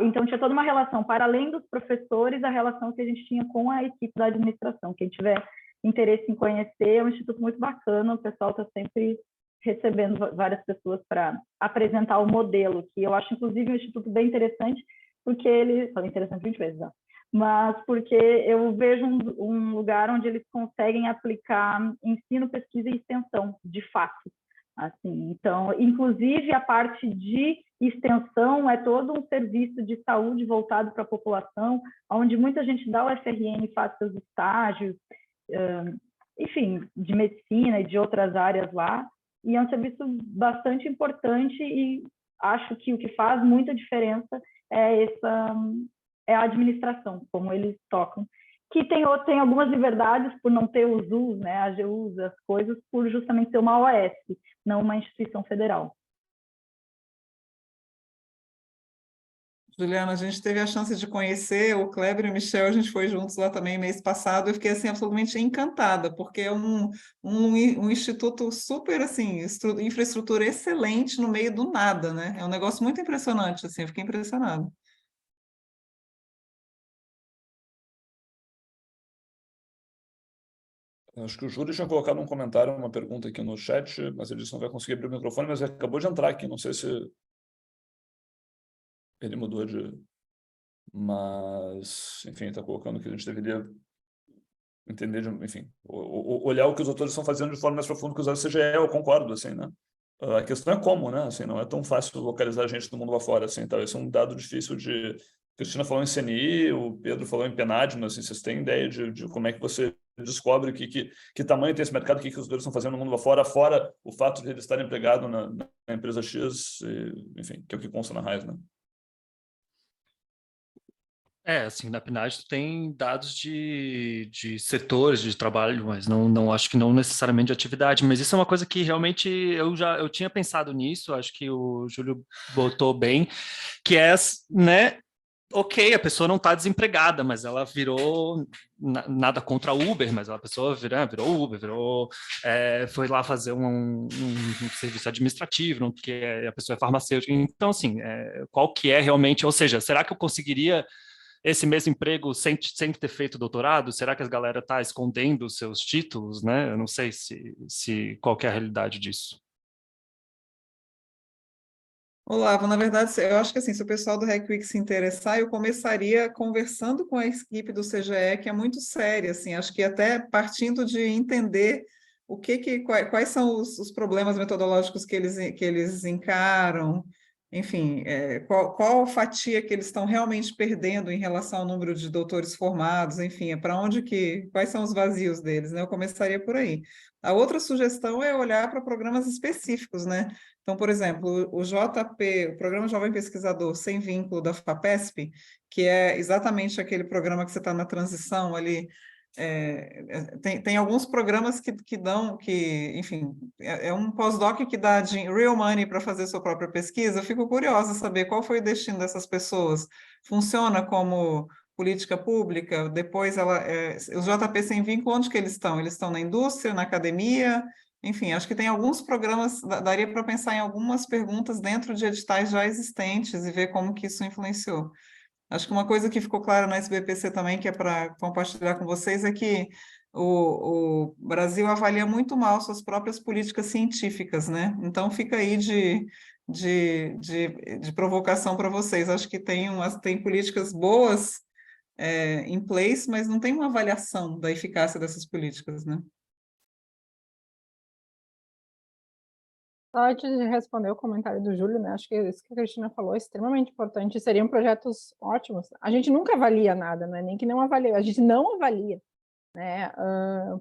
Então, tinha toda uma relação, para além dos professores, a relação que a gente tinha com a equipe da administração. Quem tiver interesse em conhecer, é um instituto muito bacana, o pessoal está sempre recebendo várias pessoas para apresentar o modelo, que eu acho, inclusive, um instituto bem interessante, porque ele... Falei interessante 20 vezes, já. Mas porque eu vejo um lugar onde eles conseguem aplicar ensino, pesquisa e extensão, de fato. Assim, então, inclusive, a parte de extensão é todo um serviço de saúde voltado para a população, onde muita gente da UFRN faz seus estágios, enfim, de medicina e de outras áreas lá, e é um serviço bastante importante, e acho que o que faz muita diferença é a administração, como eles tocam, que tem algumas liberdades por não ter os US, né, AGUs, as coisas, por justamente ser uma OS, não uma instituição federal.
Juliana, a gente teve a chance de conhecer o Kleber e o Michel, a gente foi juntos lá também mês passado, eu fiquei assim absolutamente encantada, porque é um instituto super assim, infraestrutura excelente no meio do nada, né? É um negócio muito impressionante, assim, eu fiquei impressionada.
Acho que o Júlio tinha colocado um comentário, uma pergunta aqui no chat, mas ele disse que não vai conseguir abrir o microfone, mas ele acabou de entrar aqui, não sei se ele mudou de... Mas, enfim, está colocando que a gente deveria entender, enfim, olhar o que os autores estão fazendo de forma mais profunda que os CGE, eu concordo, assim, né? A questão é como, né? Assim, não é tão fácil localizar a gente do mundo lá fora, assim, tá? Esse é um dado difícil de... A Cristina falou em CNI, o Pedro falou em PNAD, assim, vocês têm ideia de como é que você descobre que tamanho tem esse mercado, o que os autores estão fazendo no mundo lá fora, fora o fato de ele estar empregado na empresa X, enfim, que é o que consta na RAIS, né?
Assim, na PNAD tu tem dados de setores de trabalho, mas não acho que não necessariamente de atividade, mas isso é uma coisa que realmente eu tinha pensado nisso, acho que o Júlio botou bem, que é, né, ok, a pessoa não está desempregada, mas ela virou, nada contra a Uber, mas a pessoa virou Uber, foi lá fazer um serviço administrativo, porque a pessoa é farmacêutica, então assim, qual que é realmente, ou seja, será que eu conseguiria esse mesmo emprego sem ter feito doutorado? Será que a galera está escondendo os seus títulos, né? Eu não sei qual que é a realidade disso.
Olavo, na verdade, eu acho que assim, se o pessoal do RecWix se interessar, eu começaria conversando com a equipe do CGE, que é muito séria, assim, acho que até partindo de entender quais são os problemas metodológicos que eles encaram, enfim, qual fatia que eles estão realmente perdendo em relação ao número de doutores formados, enfim, quais são os vazios deles, né? Eu começaria por aí. A outra sugestão é olhar para programas específicos, né? Então, por exemplo, o JP, o Programa Jovem Pesquisador Sem Vínculo da FAPESP, que é exatamente aquele programa que você está na transição ali, tem alguns programas que dão, enfim, é um pós-doc que dá real money para fazer sua própria pesquisa. Eu fico curiosa saber qual foi o destino dessas pessoas. Funciona como política pública? Depois, os JP Sem Vínculo, onde que eles estão? Eles estão na indústria, na academia? Enfim, acho que tem alguns programas, daria para pensar em algumas perguntas dentro de editais já existentes e ver como que isso influenciou. Acho que uma coisa que ficou clara na SBPC também, que é para compartilhar com vocês, é que o Brasil avalia muito mal suas próprias políticas científicas, né? Então, fica aí de provocação para vocês. Acho que tem políticas boas em place, mas não tem uma avaliação da eficácia dessas políticas, né?
Só antes de responder o comentário do Júlio, né? Acho que isso que a Cristina falou é extremamente importante. Seriam projetos ótimos. A gente nunca avalia nada, não é nem que não avalia, a gente não avalia. né?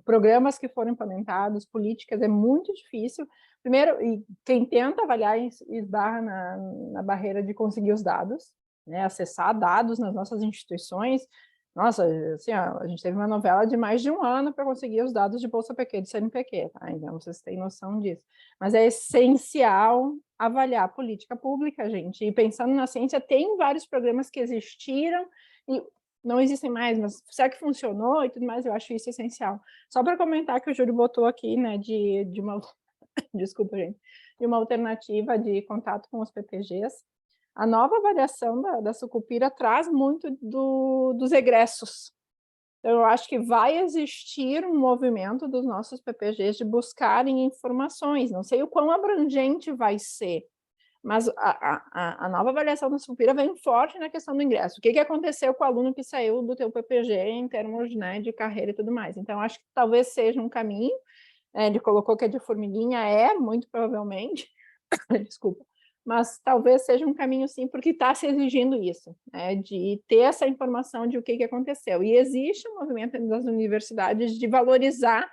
Programas que foram implementados, políticas, é muito difícil. Primeiro, e quem tenta avaliar esbarra na barreira de conseguir os dados, né? Acessar dados nas nossas instituições. Nossa, assim, ó, a gente teve uma novela de mais de um ano para conseguir os dados de Bolsa PQ, de CNPq, tá? Então vocês têm noção disso. Mas é essencial avaliar a política pública, gente. E pensando na ciência, tem vários programas que existiram e não existem mais, mas será que funcionou e tudo mais? Eu acho isso essencial. Só para comentar que o Júlio botou aqui, né, de uma desculpa, gente, de uma alternativa de contato com os PPGs. A nova avaliação da Sucupira traz muito dos egressos. Então, eu acho que vai existir um movimento dos nossos PPGs de buscarem informações. Não sei o quão abrangente vai ser, mas a nova avaliação da Sucupira vem forte na questão do ingresso. O que aconteceu com o aluno que saiu do teu PPG em termos, né, de carreira e tudo mais? Então, acho que talvez seja um caminho. Ele colocou que é de formiguinha, muito provavelmente, desculpa, mas talvez seja um caminho sim, porque está se exigindo isso, né, de ter essa informação de o que aconteceu. E existe um movimento das universidades de valorizar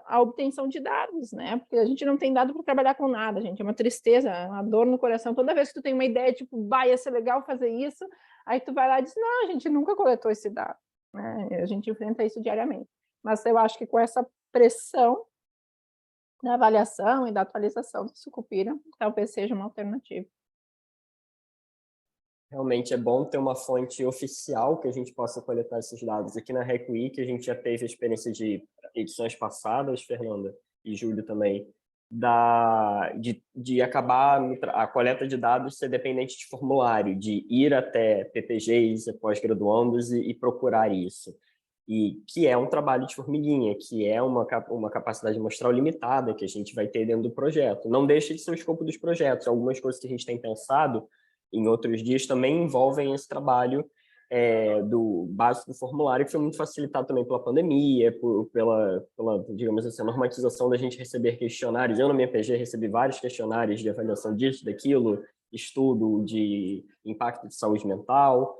a obtenção de dados, né, porque a gente não tem dado para trabalhar com nada, gente, é uma tristeza, uma dor no coração. Toda vez que tu tem uma ideia, tipo, ia ser legal fazer isso, aí tu vai lá e diz, não, a gente nunca coletou esse dado, né, a gente enfrenta isso diariamente. Mas eu acho que com essa pressão da avaliação e da atualização do Sucupira, talvez seja uma alternativa.
Realmente é bom ter uma fonte oficial que a gente possa coletar esses dados. Aqui na RecWeek a gente já teve a experiência de edições passadas, Fernanda e Júlio também, de acabar a coleta de dados ser dependente de formulário, de ir até PPGs, pós-graduandos e procurar isso. E que é um trabalho de formiguinha, que é uma capacidade mostral limitada que a gente vai ter dentro do projeto. Não deixa de ser o escopo dos projetos. Algumas coisas que a gente tem pensado em outros dias também envolvem esse trabalho do básico do formulário, que foi muito facilitado também pela pandemia, pela, digamos assim, a normatização da gente receber questionários. Eu, na minha PG, recebi vários questionários de avaliação disso, daquilo, estudo de impacto de saúde mental.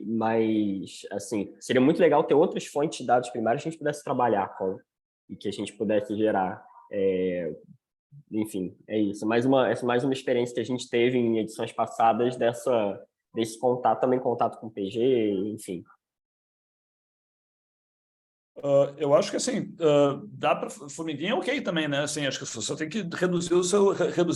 Mas, assim, seria muito legal ter outras fontes de dados primários que a gente pudesse trabalhar com e que a gente pudesse gerar. Enfim, é isso. Mais uma experiência que a gente teve em edições passadas desse contato, também contato com o PG, enfim.
Eu acho que, assim, dá para formiguinha, ok também, né? Assim, acho que você tem que reduzir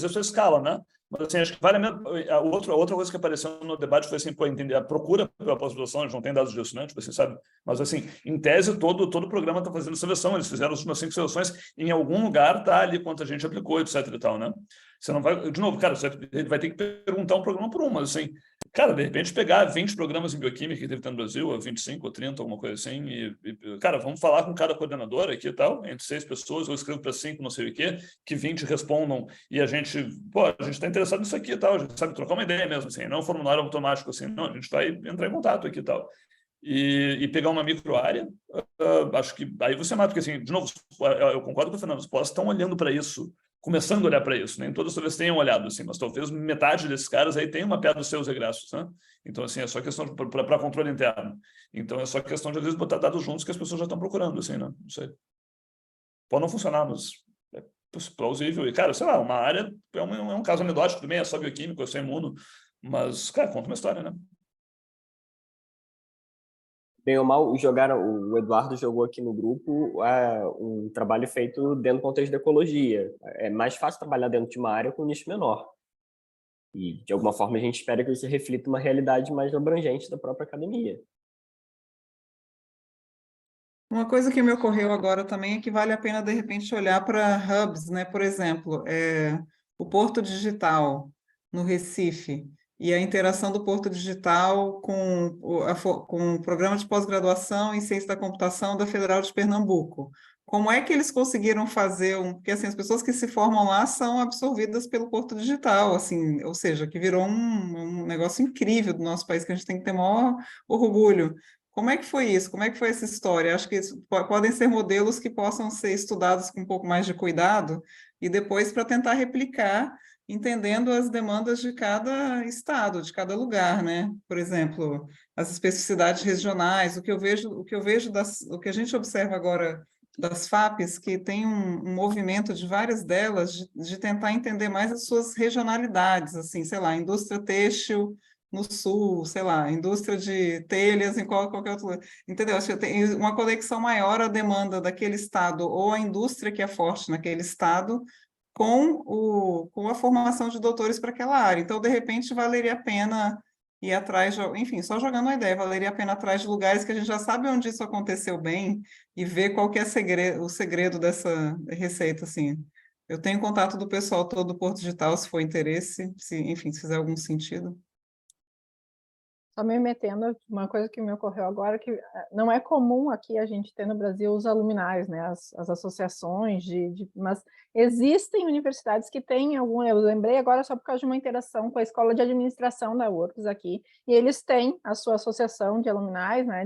a sua escala, né? Mas, assim, acho que vale a mesma... A outra coisa que apareceu no debate foi, assim, entender a procura pela pós-graduação, a gente não tem dados disso, né? Tipo assim, sabe? Mas, assim, em tese, todo o programa está fazendo seleção, eles fizeram as últimas 5 seleções, em algum lugar tá ali quanta gente aplicou, etc e tal, né? Você não vai... De novo, cara, você vai ter que perguntar um programa por um, mas, assim... Cara, de repente pegar 20 programas em bioquímica que teve no Brasil, ou 25 ou 30, alguma coisa assim, cara, vamos falar com cada coordenador aqui e tal, entre 6 pessoas, eu escrevo para 5, não sei o quê, que 20 respondam, e a gente está interessado nisso aqui e tal, a gente sabe trocar uma ideia mesmo, assim, não é um formulário automático, assim, não, a gente vai entrar em contato aqui e tal. E pegar uma microárea, acho que aí você mata, porque, assim, de novo, eu concordo com o Fernando, os pós estão olhando para isso, começando a olhar para isso, nem todas talvez tenham olhado, assim, mas talvez metade desses caras aí tem uma mapeado dos seus egressos, né? Então, assim, é só questão para controle interno. Então, é só questão de, às vezes, botar dados juntos que as pessoas já estão procurando, assim, né? Não sei. Pode não funcionar, mas é plausível. E, cara, sei lá, uma área é um caso anedótico também, é só bioquímico, é só imuno, mas, cara, conta uma história, né?
Bem ou mal, o Eduardo jogou aqui no grupo um trabalho feito dentro do contexto da ecologia. É mais fácil trabalhar dentro de uma área com um nicho menor. E, de alguma forma, a gente espera que isso reflita uma realidade mais abrangente da própria academia.
Uma coisa que me ocorreu agora também é que vale a pena, de repente, olhar para hubs, né? Por exemplo, o Porto Digital, no Recife, e a interação do Porto Digital com o programa de pós-graduação em Ciência da Computação da Federal de Pernambuco. Como é que eles conseguiram fazer porque assim, as pessoas que se formam lá são absorvidas pelo Porto Digital, assim, ou seja, que virou um negócio incrível do nosso país, que a gente tem que ter maior orgulho. Como é que foi isso? Como é que foi essa história? Acho que podem ser modelos que possam ser estudados com um pouco mais de cuidado e depois para tentar replicar entendendo as demandas de cada estado, de cada lugar, né? Por exemplo, as especificidades regionais, o que eu vejo o que a gente observa agora das FAPs, que tem um movimento de várias delas de tentar entender mais as suas regionalidades, assim, sei lá, indústria têxtil no sul, sei lá, indústria de telhas em qualquer outro lugar, entendeu? Acho que tem uma conexão maior à demanda daquele estado ou a indústria que é forte naquele estado com a formação de doutores para aquela área. Então, de repente, valeria a pena ir atrás, enfim, só jogando uma ideia, valeria a pena atrás de lugares que a gente já sabe onde isso aconteceu bem e ver qual que é o segredo dessa receita, assim. Eu tenho contato do pessoal todo do Porto Digital, se for interesse, enfim, se fizer algum sentido.
Só me metendo, uma coisa que me ocorreu agora, que não é comum aqui a gente ter no Brasil os aluminais, né, as associações, mas existem universidades que têm algum, eu lembrei agora só por causa de uma interação com a Escola de Administração da URGS aqui, e eles têm a sua associação de aluminais, né,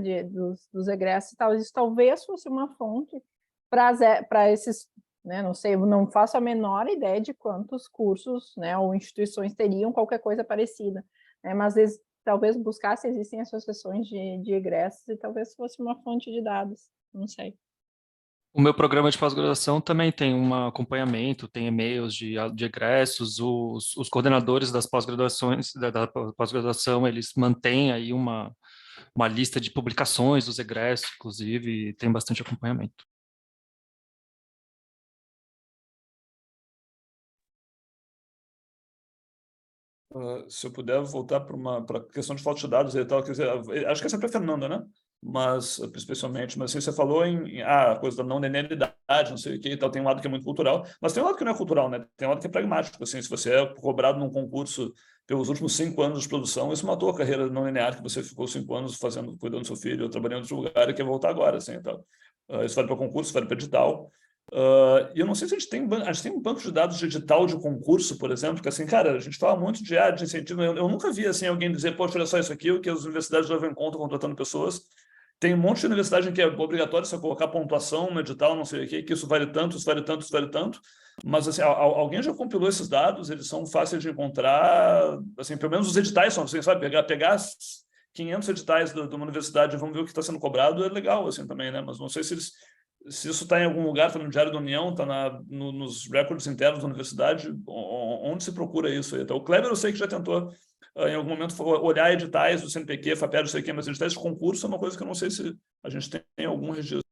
dos egressos e tal, isso talvez fosse uma fonte para esses, né, não sei, não faço a menor ideia de quantos cursos, né, ou instituições teriam qualquer coisa parecida, né, mas eles talvez buscar se existem associações de egressos e talvez fosse uma fonte de dados, não sei.
O meu programa de pós-graduação também tem um acompanhamento, tem e-mails de egressos, os coordenadores das pós-graduações, da pós-graduação, eles mantêm aí uma lista de publicações dos egressos, inclusive, e tem bastante acompanhamento.
Se eu puder voltar para a questão de falta de dados e tal, quer dizer, acho que essa é para a Fernanda, né? Mas, especialmente, mas assim, você falou a coisa da não linearidade, não sei o que e tal, tem um lado que é muito cultural, mas tem um lado que não é cultural, né? Tem um lado que é pragmático, assim, se você é cobrado num concurso pelos últimos 5 anos de produção, isso matou a carreira não linear que você ficou 5 anos cuidando do seu filho, ou trabalhando em outro lugar e quer voltar agora, assim, então. Isso vale para concurso, vale para edital. E eu não sei se a gente tem um banco de dados de edital de concurso, por exemplo, que assim, cara, a gente fala muito de incentivo, eu nunca vi assim, alguém dizer, poxa, olha só isso aqui, o que as universidades levam em conta contratando pessoas. Tem um monte de universidade em que é obrigatório você colocar pontuação no edital, não sei o quê, que isso vale tanto, isso vale tanto, isso vale tanto, mas assim, alguém já compilou esses dados, eles são fáceis de encontrar, assim, pelo menos os editais são assim, sabe, pegar 500 editais de uma universidade e vamos ver o que está sendo cobrado, é legal assim também, né, mas não sei se isso está em algum lugar, está no Diário da União, está nos recordes internos da universidade, onde se procura isso aí? Então, o Kleber eu sei que já tentou, em algum momento, olhar editais do CNPq, FAPER, não sei o quê, mas editais de concurso é uma coisa que eu não sei se a gente tem algum registro.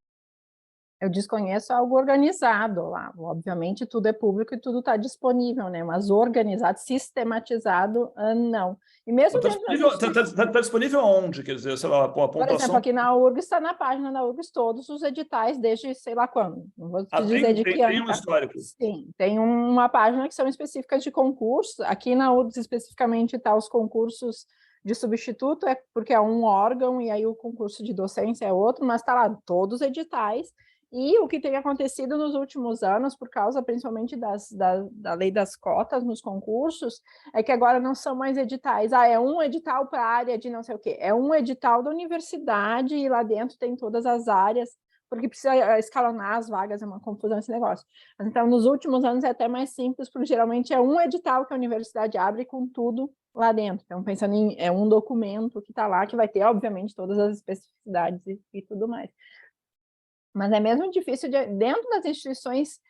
Eu desconheço algo organizado lá. Obviamente, tudo é público e tudo está disponível, né? Mas organizado, sistematizado, não. E mesmo
Está disponível onde? Quer dizer, sei lá, a pontuação...
Por exemplo, aqui na URGS está na página da URGS todos os editais desde sei lá quando. Não vou te dizer de que ano.
Tem um histórico.
Sim, tem uma página que são específicas de concursos. Aqui na URGS especificamente está os concursos de substituto, porque é um órgão e aí o concurso de docência é outro, mas está lá todos os editais. E o que tem acontecido nos últimos anos, por causa principalmente da lei das cotas nos concursos, é que agora não são mais editais. É um edital para a área de não sei o quê. É um edital da universidade e lá dentro tem todas as áreas, porque precisa escalonar as vagas, é uma confusão esse negócio. Então, nos últimos anos é até mais simples, porque geralmente é um edital que a universidade abre com tudo lá dentro. Então, pensando é um documento que está lá, que vai ter, obviamente, todas as especificidades e tudo mais. Mas é mesmo difícil, dentro das instituições,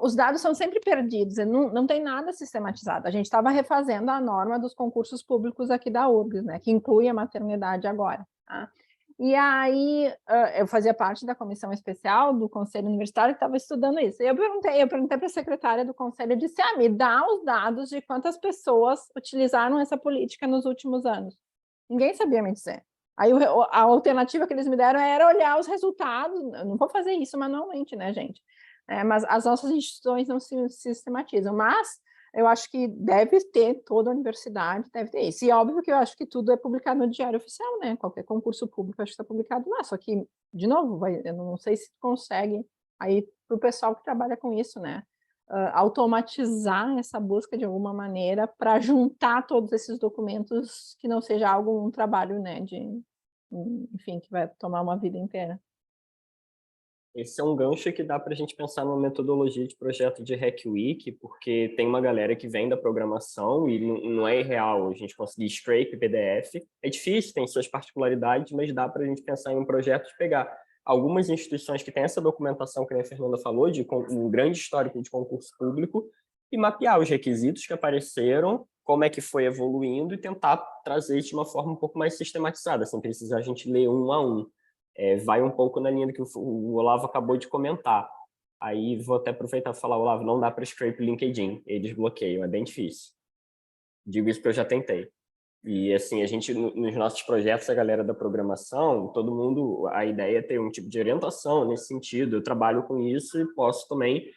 os dados são sempre perdidos, não tem nada sistematizado. A gente estava refazendo a norma dos concursos públicos aqui da URGS, né, que inclui a maternidade agora. Tá? E aí, eu fazia parte da comissão especial do Conselho Universitário que estava estudando isso. E eu perguntei para a secretária do Conselho, eu disse, me dá os dados de quantas pessoas utilizaram essa política nos últimos anos. Ninguém sabia me dizer. Aí a alternativa que eles me deram era olhar os resultados. Eu não vou fazer isso manualmente, né, gente? Mas as nossas instituições não se sistematizam. Mas eu acho que deve ter, toda a universidade deve ter isso. E óbvio que eu acho que tudo é publicado no Diário Oficial, né? Qualquer concurso público acho que está publicado lá. Só que, de novo, eu não sei se consegue aí para o pessoal que trabalha com isso, né? Automatizar essa busca de alguma maneira para juntar todos esses documentos que não seja um trabalho, né, enfim, que vai tomar uma vida inteira.
Esse é um gancho que dá para a gente pensar numa metodologia de projeto de Hack Week, porque tem uma galera que vem da programação e não é irreal a gente conseguir scrape PDF. É difícil, tem suas particularidades, mas dá para a gente pensar em um projeto de pegar algumas instituições que têm essa documentação que a Fernanda falou, de um grande histórico de concurso público, e mapear os requisitos que apareceram, como é que foi evoluindo e tentar trazer isso de uma forma um pouco mais sistematizada, sem precisar a gente ler um a um. Vai um pouco na linha do que o Olavo acabou de comentar. Aí vou até aproveitar para falar, Olavo, não dá para scrape o LinkedIn, eles bloqueiam, é bem difícil. Digo isso porque eu já tentei. E assim, a gente, nos nossos projetos, a galera da programação, todo mundo, a ideia é ter um tipo de orientação nesse sentido. Eu trabalho com isso e posso também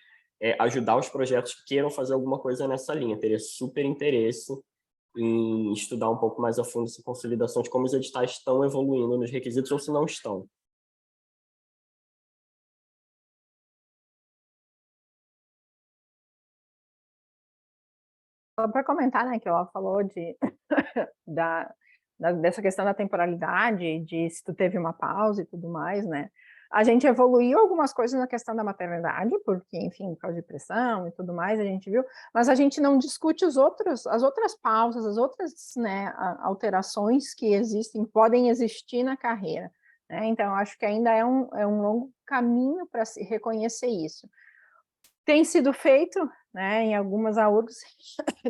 ajudar os projetos que queiram fazer alguma coisa nessa linha. Teria super interesse em estudar um pouco mais a fundo essa consolidação de como os editais estão evoluindo nos requisitos ou se não estão.
Só para comentar, né, que ela falou dessa questão da temporalidade, de se tu teve uma pausa e tudo mais, né? A gente evoluiu algumas coisas na questão da maternidade, porque, enfim, por causa de pressão e tudo mais, a gente viu, mas a gente não discute as outras pausas, as outras, né, alterações que existem, podem existir na carreira, né? Então, acho que ainda é um longo caminho para se reconhecer isso. Tem sido feito, né, em algumas AURGs,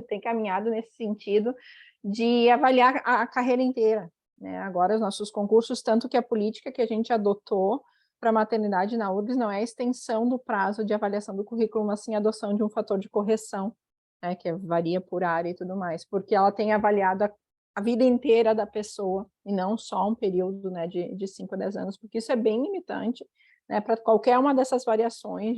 tem caminhado nesse sentido de avaliar a carreira inteira, né? Agora, os nossos concursos, tanto que a política que a gente adotou para maternidade na URGS não é a extensão do prazo de avaliação do currículo, mas sim a adoção de um fator de correção, né, que varia por área e tudo mais, porque ela tem avaliado a vida inteira da pessoa, e não só um período, né, de 5 a 10 anos, porque isso é bem limitante, né, para qualquer uma dessas variações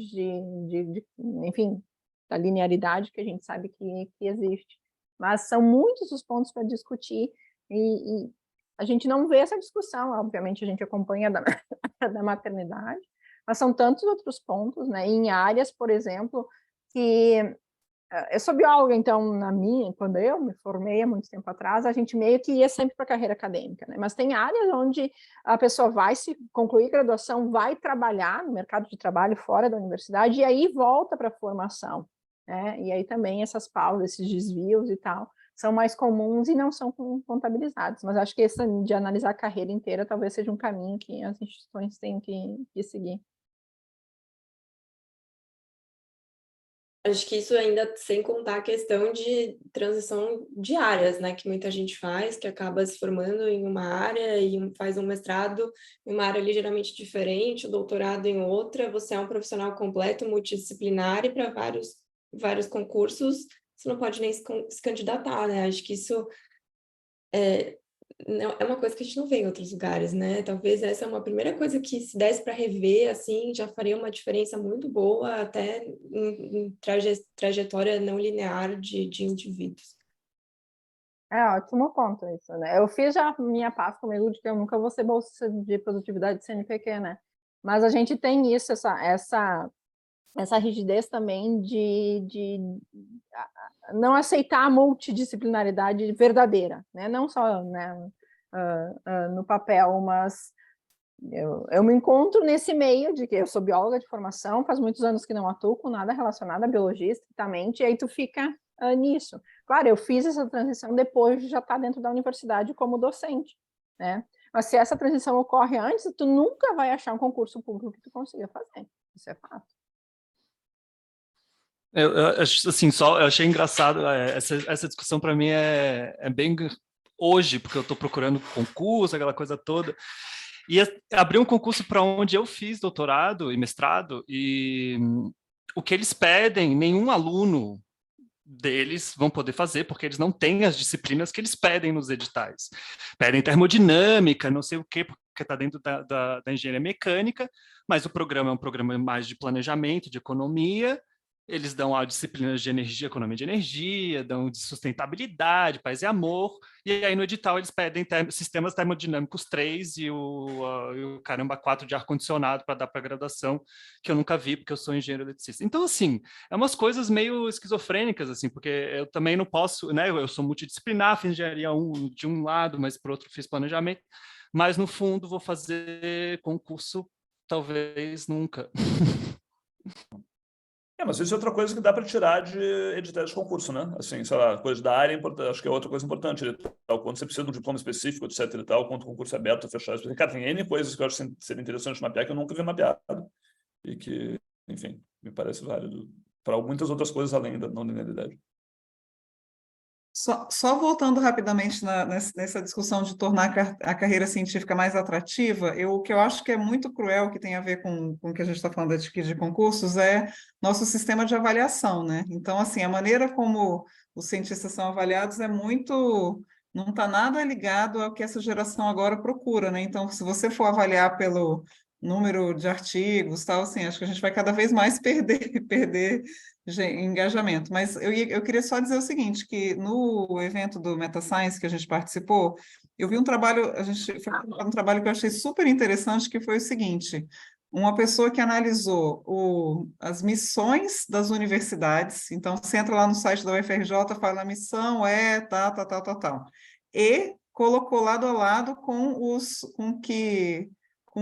enfim, da linearidade que a gente sabe que existe. Mas são muitos os pontos para discutir, e a gente não vê essa discussão, obviamente a gente acompanha da maternidade, mas são tantos outros pontos, né, em áreas, por exemplo, que eu sou bióloga, então, quando eu me formei há muito tempo atrás, a gente meio que ia sempre para a carreira acadêmica, né? Mas tem áreas onde a pessoa vai se concluir graduação, vai trabalhar no mercado de trabalho fora da universidade e aí volta para a formação, né? E aí também essas pausas, esses desvios e tal, são mais comuns e não são contabilizados. Mas acho que esse de analisar a carreira inteira talvez seja um caminho que as instituições têm que seguir.
Acho que isso ainda sem contar a questão de transição de áreas, né, que muita gente faz, que acaba se formando em uma área e faz um mestrado em uma área ligeiramente diferente, o doutorado em outra, você é um profissional completo, multidisciplinar, e para vários concursos você não pode nem se candidatar, né? Acho que isso é uma coisa que a gente não vê em outros lugares, né? Talvez essa é uma primeira coisa que, se desse para rever, assim, já faria uma diferença muito boa, até em trajetória não linear de indivíduos.
É ótimo ponto isso, né? Eu fiz já minha paz comigo de que eu nunca vou ser bolsa de produtividade CNPq, né? Mas a gente tem isso, essa rigidez também de não aceitar a multidisciplinaridade verdadeira, né? Não só, né, no papel, mas eu me encontro nesse meio de que eu sou bióloga de formação, faz muitos anos que não atuo com nada relacionado à biologia estritamente, e aí tu fica nisso. Claro, eu fiz essa transição depois de já estar dentro da universidade como docente, né? Mas se essa transição ocorre antes, tu nunca vai achar um concurso público que tu consiga fazer. Isso é fato.
Assim, eu achei engraçado, essa discussão para mim é bem hoje, porque eu estou procurando concurso, aquela coisa toda, e abri um concurso para onde eu fiz doutorado e mestrado, e o que eles pedem, nenhum aluno deles vão poder fazer, porque eles não têm as disciplinas que eles pedem nos editais. Pedem termodinâmica, não sei o quê, porque está dentro da engenharia mecânica, mas o programa é um programa mais de planejamento, de economia. Eles dão a disciplina de energia, economia de energia, dão de sustentabilidade, paz e amor, e aí no edital eles pedem sistemas termodinâmicos 3 e o caramba 4 de ar-condicionado para dar para graduação, que eu nunca vi, porque eu sou engenheiro eletricista. Então, assim, é umas coisas meio esquizofrênicas, assim, porque eu também não posso, né, eu sou multidisciplinar, fiz engenharia de um lado, mas por outro fiz planejamento, mas no fundo vou fazer concurso talvez nunca.
Mas isso é outra coisa que dá para tirar de editais de concurso, né? Assim, sei lá, coisa da área é importante, acho que é outra coisa importante, tal, quando você precisa de um diploma específico, etc e tal, quando o concurso é aberto ou fechado. Cara, tem N coisas que eu acho que seria interessante mapear que eu nunca vi mapeado. E que, enfim, me parece válido para muitas outras coisas além da não linearidade.
Só voltando rapidamente nessa discussão de tornar a carreira científica mais atrativa, o que eu acho que é muito cruel, que tem a ver com o que a gente está falando aqui de concursos, é nosso sistema de avaliação, né? Então, assim, a maneira como os cientistas são avaliados é muito... não está nada ligado ao que essa geração agora procura, né? Então, se você for avaliar pelo número de artigos, tal, assim, acho que a gente vai cada vez mais perder engajamento. Mas eu queria só dizer o seguinte, que no evento do MetaScience que a gente participou, eu vi um trabalho, foi um trabalho que eu achei super interessante, que foi o seguinte: uma pessoa que analisou as missões das universidades. Então, você entra lá no site da UFRJ, fala a missão é tal, e colocou lado a lado com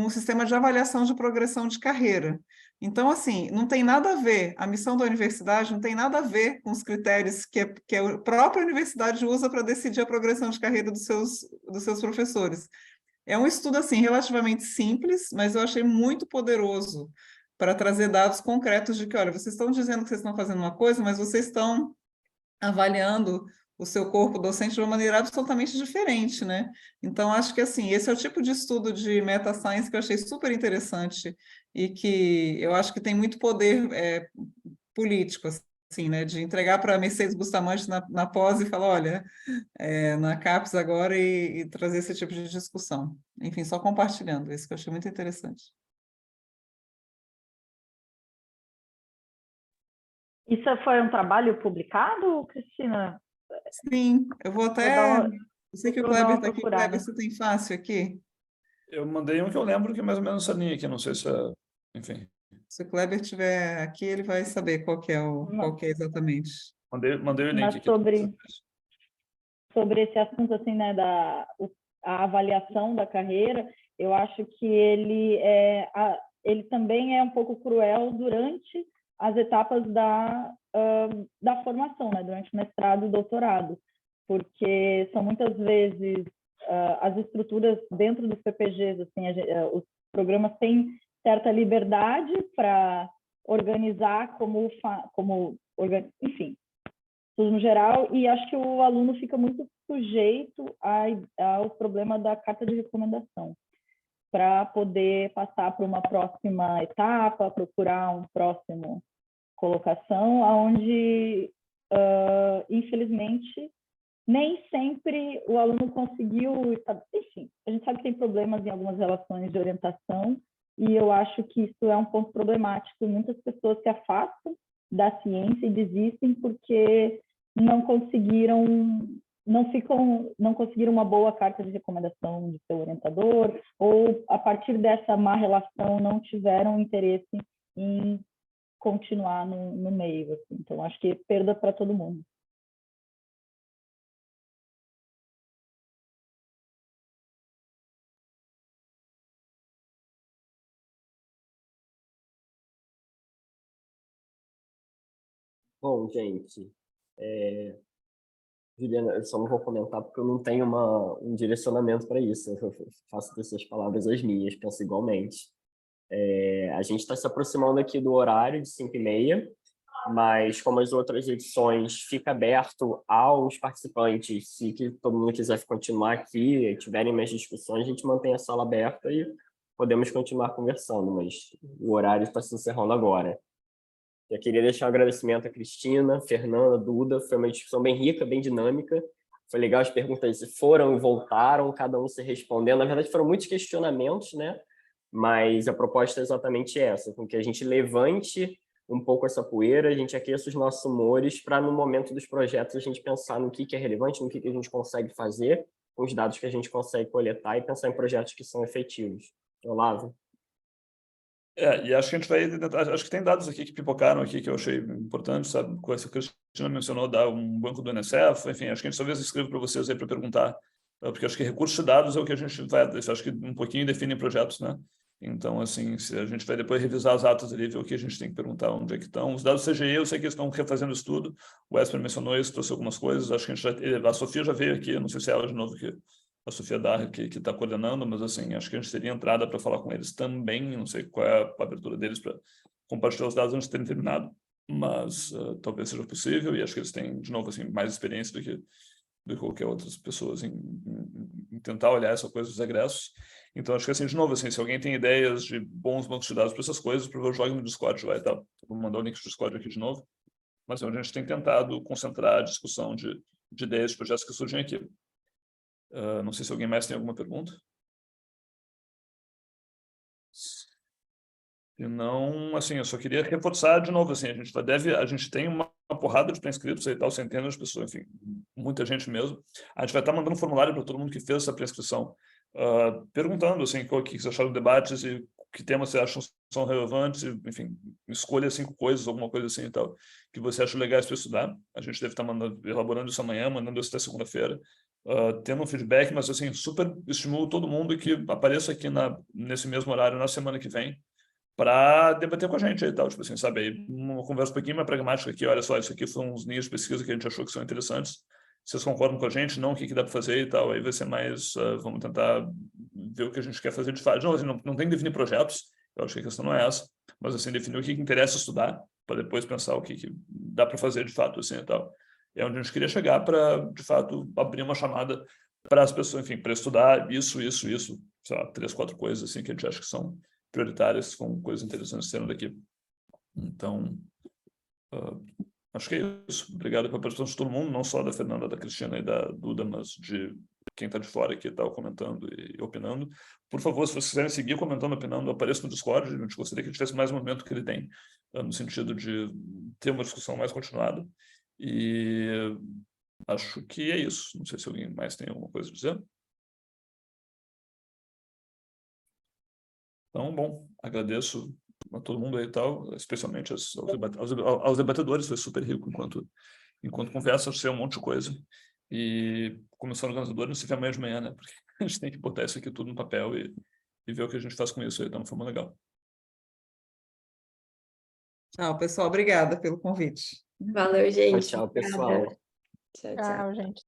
o sistema de avaliação de progressão de carreira. Então, assim, não tem nada a ver, a missão da universidade não tem nada a ver com os critérios que a própria universidade usa para decidir a progressão de carreira dos seus professores. É um estudo, assim, relativamente simples, mas eu achei muito poderoso para trazer dados concretos de que, olha, vocês estão dizendo que vocês estão fazendo uma coisa, mas vocês estão avaliando o seu corpo docente de uma maneira absolutamente diferente, né? Então, acho que, assim, esse é o tipo de estudo de meta-science que eu achei super interessante e que eu acho que tem muito poder político, assim, né? De entregar para a Mercedes Bustamante na pós e falar, olha, na CAPES agora e trazer esse tipo de discussão. Enfim, só compartilhando isso, que eu achei muito interessante.
Isso foi um trabalho publicado, Cristina?
Sim, eu vou até... Eu sei que o Kleber está aqui. Kleber, você tem fácil aqui?
Eu mandei um que eu lembro que é mais ou menos essa linha aqui, não sei se é... Enfim.
Se o Kleber estiver aqui, ele vai saber qual que é exatamente.
Mandei o link
Mas
aqui.
sobre esse assunto, assim, né, a avaliação da carreira, eu acho que ele também é um pouco cruel durante as etapas da formação, né, durante o mestrado e doutorado, porque são muitas vezes as estruturas dentro dos PPGs, assim, os programas têm certa liberdade para organizar enfim, tudo no geral, e acho que o aluno fica muito sujeito ao problema da carta de recomendação, para poder passar para uma próxima etapa, procurar um próximo colocação, onde, infelizmente, nem sempre o aluno conseguiu... Enfim, a gente sabe que tem problemas em algumas relações de orientação, e eu acho que isso é um ponto problemático. Muitas pessoas se afastam da ciência e desistem porque não conseguiram uma boa carta de recomendação de seu orientador, ou a partir dessa má relação não tiveram interesse em continuar no meio. Assim. Então, acho que é perda para todo mundo.
Bom, gente, Juliana, eu só não vou comentar porque eu não tenho um direcionamento para isso. Eu faço dessas palavras as minhas, penso igualmente. A gente está se aproximando aqui do horário de 5h30, mas como as outras edições, fica aberto aos participantes. Se todo mundo quiser continuar aqui, tiverem mais discussões, a gente mantém a sala aberta e podemos continuar conversando, mas o horário está se encerrando agora. Eu queria deixar um agradecimento a Cristina, Fernanda, Duda. Foi uma discussão bem rica, bem dinâmica. Foi legal as perguntas foram e voltaram, cada um se respondendo. Na verdade, foram muitos questionamentos, né? Mas a proposta é exatamente essa, com que a gente levante um pouco essa poeira, a gente aqueça os nossos humores para, no momento dos projetos, a gente pensar no que é relevante, no que a gente consegue fazer, com os dados que a gente consegue coletar e pensar em projetos que são efetivos. Olavo?
E acho que a gente vai... Acho que tem dados aqui que pipocaram aqui que eu achei importante, sabe? Com essa que a Cristina mencionou, dar um banco do NSF, enfim, acho que a gente talvez escreva para vocês aí para perguntar, porque acho que recursos de dados é o que a gente vai... Acho que um pouquinho define projetos, né? Então, assim, se a gente vai depois revisar as atas ali, ver o que a gente tem que perguntar, onde é que estão. Os dados CGE, eu sei que eles estão refazendo o estudo, o Esper mencionou isso, trouxe algumas coisas, acho que a Sofia já veio aqui, não sei se é ela de novo, a Sofia Darra, que está coordenando, mas, assim, acho que a gente teria entrada para falar com eles também, não sei qual é a abertura deles para compartilhar os dados antes de terem terminado, mas talvez seja possível, e acho que eles têm, de novo, assim, mais experiência do que qualquer outras pessoas em tentar olhar essa coisa dos egressos. Então, acho que, assim, de novo, assim, se alguém tem ideias de bons bancos de dados para essas coisas, por favor, jogue no Discord lá e tal. Vou mandar o link do Discord aqui de novo. Mas é onde a gente tem tentado concentrar a discussão de ideias de projetos que surgem aqui. Não sei se alguém mais tem alguma pergunta. Se não, assim, eu só queria reforçar de novo, assim, a gente tem uma porrada de pré-inscritos e tal, centenas de pessoas, enfim, muita gente mesmo. A gente vai estar mandando formulário para todo mundo que fez essa pré-inscrição, perguntando, assim, o que vocês acharam do debate e que temas vocês acham são relevantes, enfim, escolha 5 coisas, alguma coisa assim e tal, que você acha legais para estudar. A gente deve estar elaborando isso amanhã, mandando isso até segunda-feira, tendo um feedback, mas, assim, super estimulo todo mundo que apareça aqui nesse mesmo horário na semana que vem, para debater com a gente e tal, tipo assim, sabe, aí uma conversa um pouquinho mais pragmática aqui, olha só, isso aqui foram uns níveis de pesquisa que a gente achou que são interessantes, vocês concordam com a gente, não, o que dá para fazer e tal, aí vai ser mais, vamos tentar ver o que a gente quer fazer de fato. Não, assim, não tem que definir projetos, eu acho que a questão não é essa, mas, assim, definir o que interessa estudar, para depois pensar o que dá para fazer de fato, assim, e tal. É onde a gente queria chegar para, de fato, abrir uma chamada para as pessoas, enfim, para estudar isso, sei lá, 3, 4 coisas, assim, que a gente acha que são prioritárias, com coisas interessantes sendo daqui. Então, acho que é isso. Obrigado pela participação de todo mundo, não só da Fernanda, da Cristina e da Duda, mas de quem está de fora aqui, está comentando e opinando. Por favor, se vocês quiserem seguir comentando, opinando, apareça no Discord. A gente gostaria que a gente tivesse mais um momento que ele tem, no sentido de ter uma discussão mais continuada. E acho que é isso. Não sei se alguém mais tem alguma coisa a dizer. Então, bom, agradeço a todo mundo aí e tal, especialmente aos debatedores, foi super rico enquanto conversa, sei um monte de coisa. E, como eu sou organizador, não se vê amanhã de manhã, né? Porque a gente tem que botar isso aqui tudo no papel e ver o que a gente faz com isso aí, então foi muito legal.
Tchau, pessoal. Obrigada pelo convite.
Valeu, gente.
Tchau, pessoal.
Tchau, tchau.
Tchau, gente.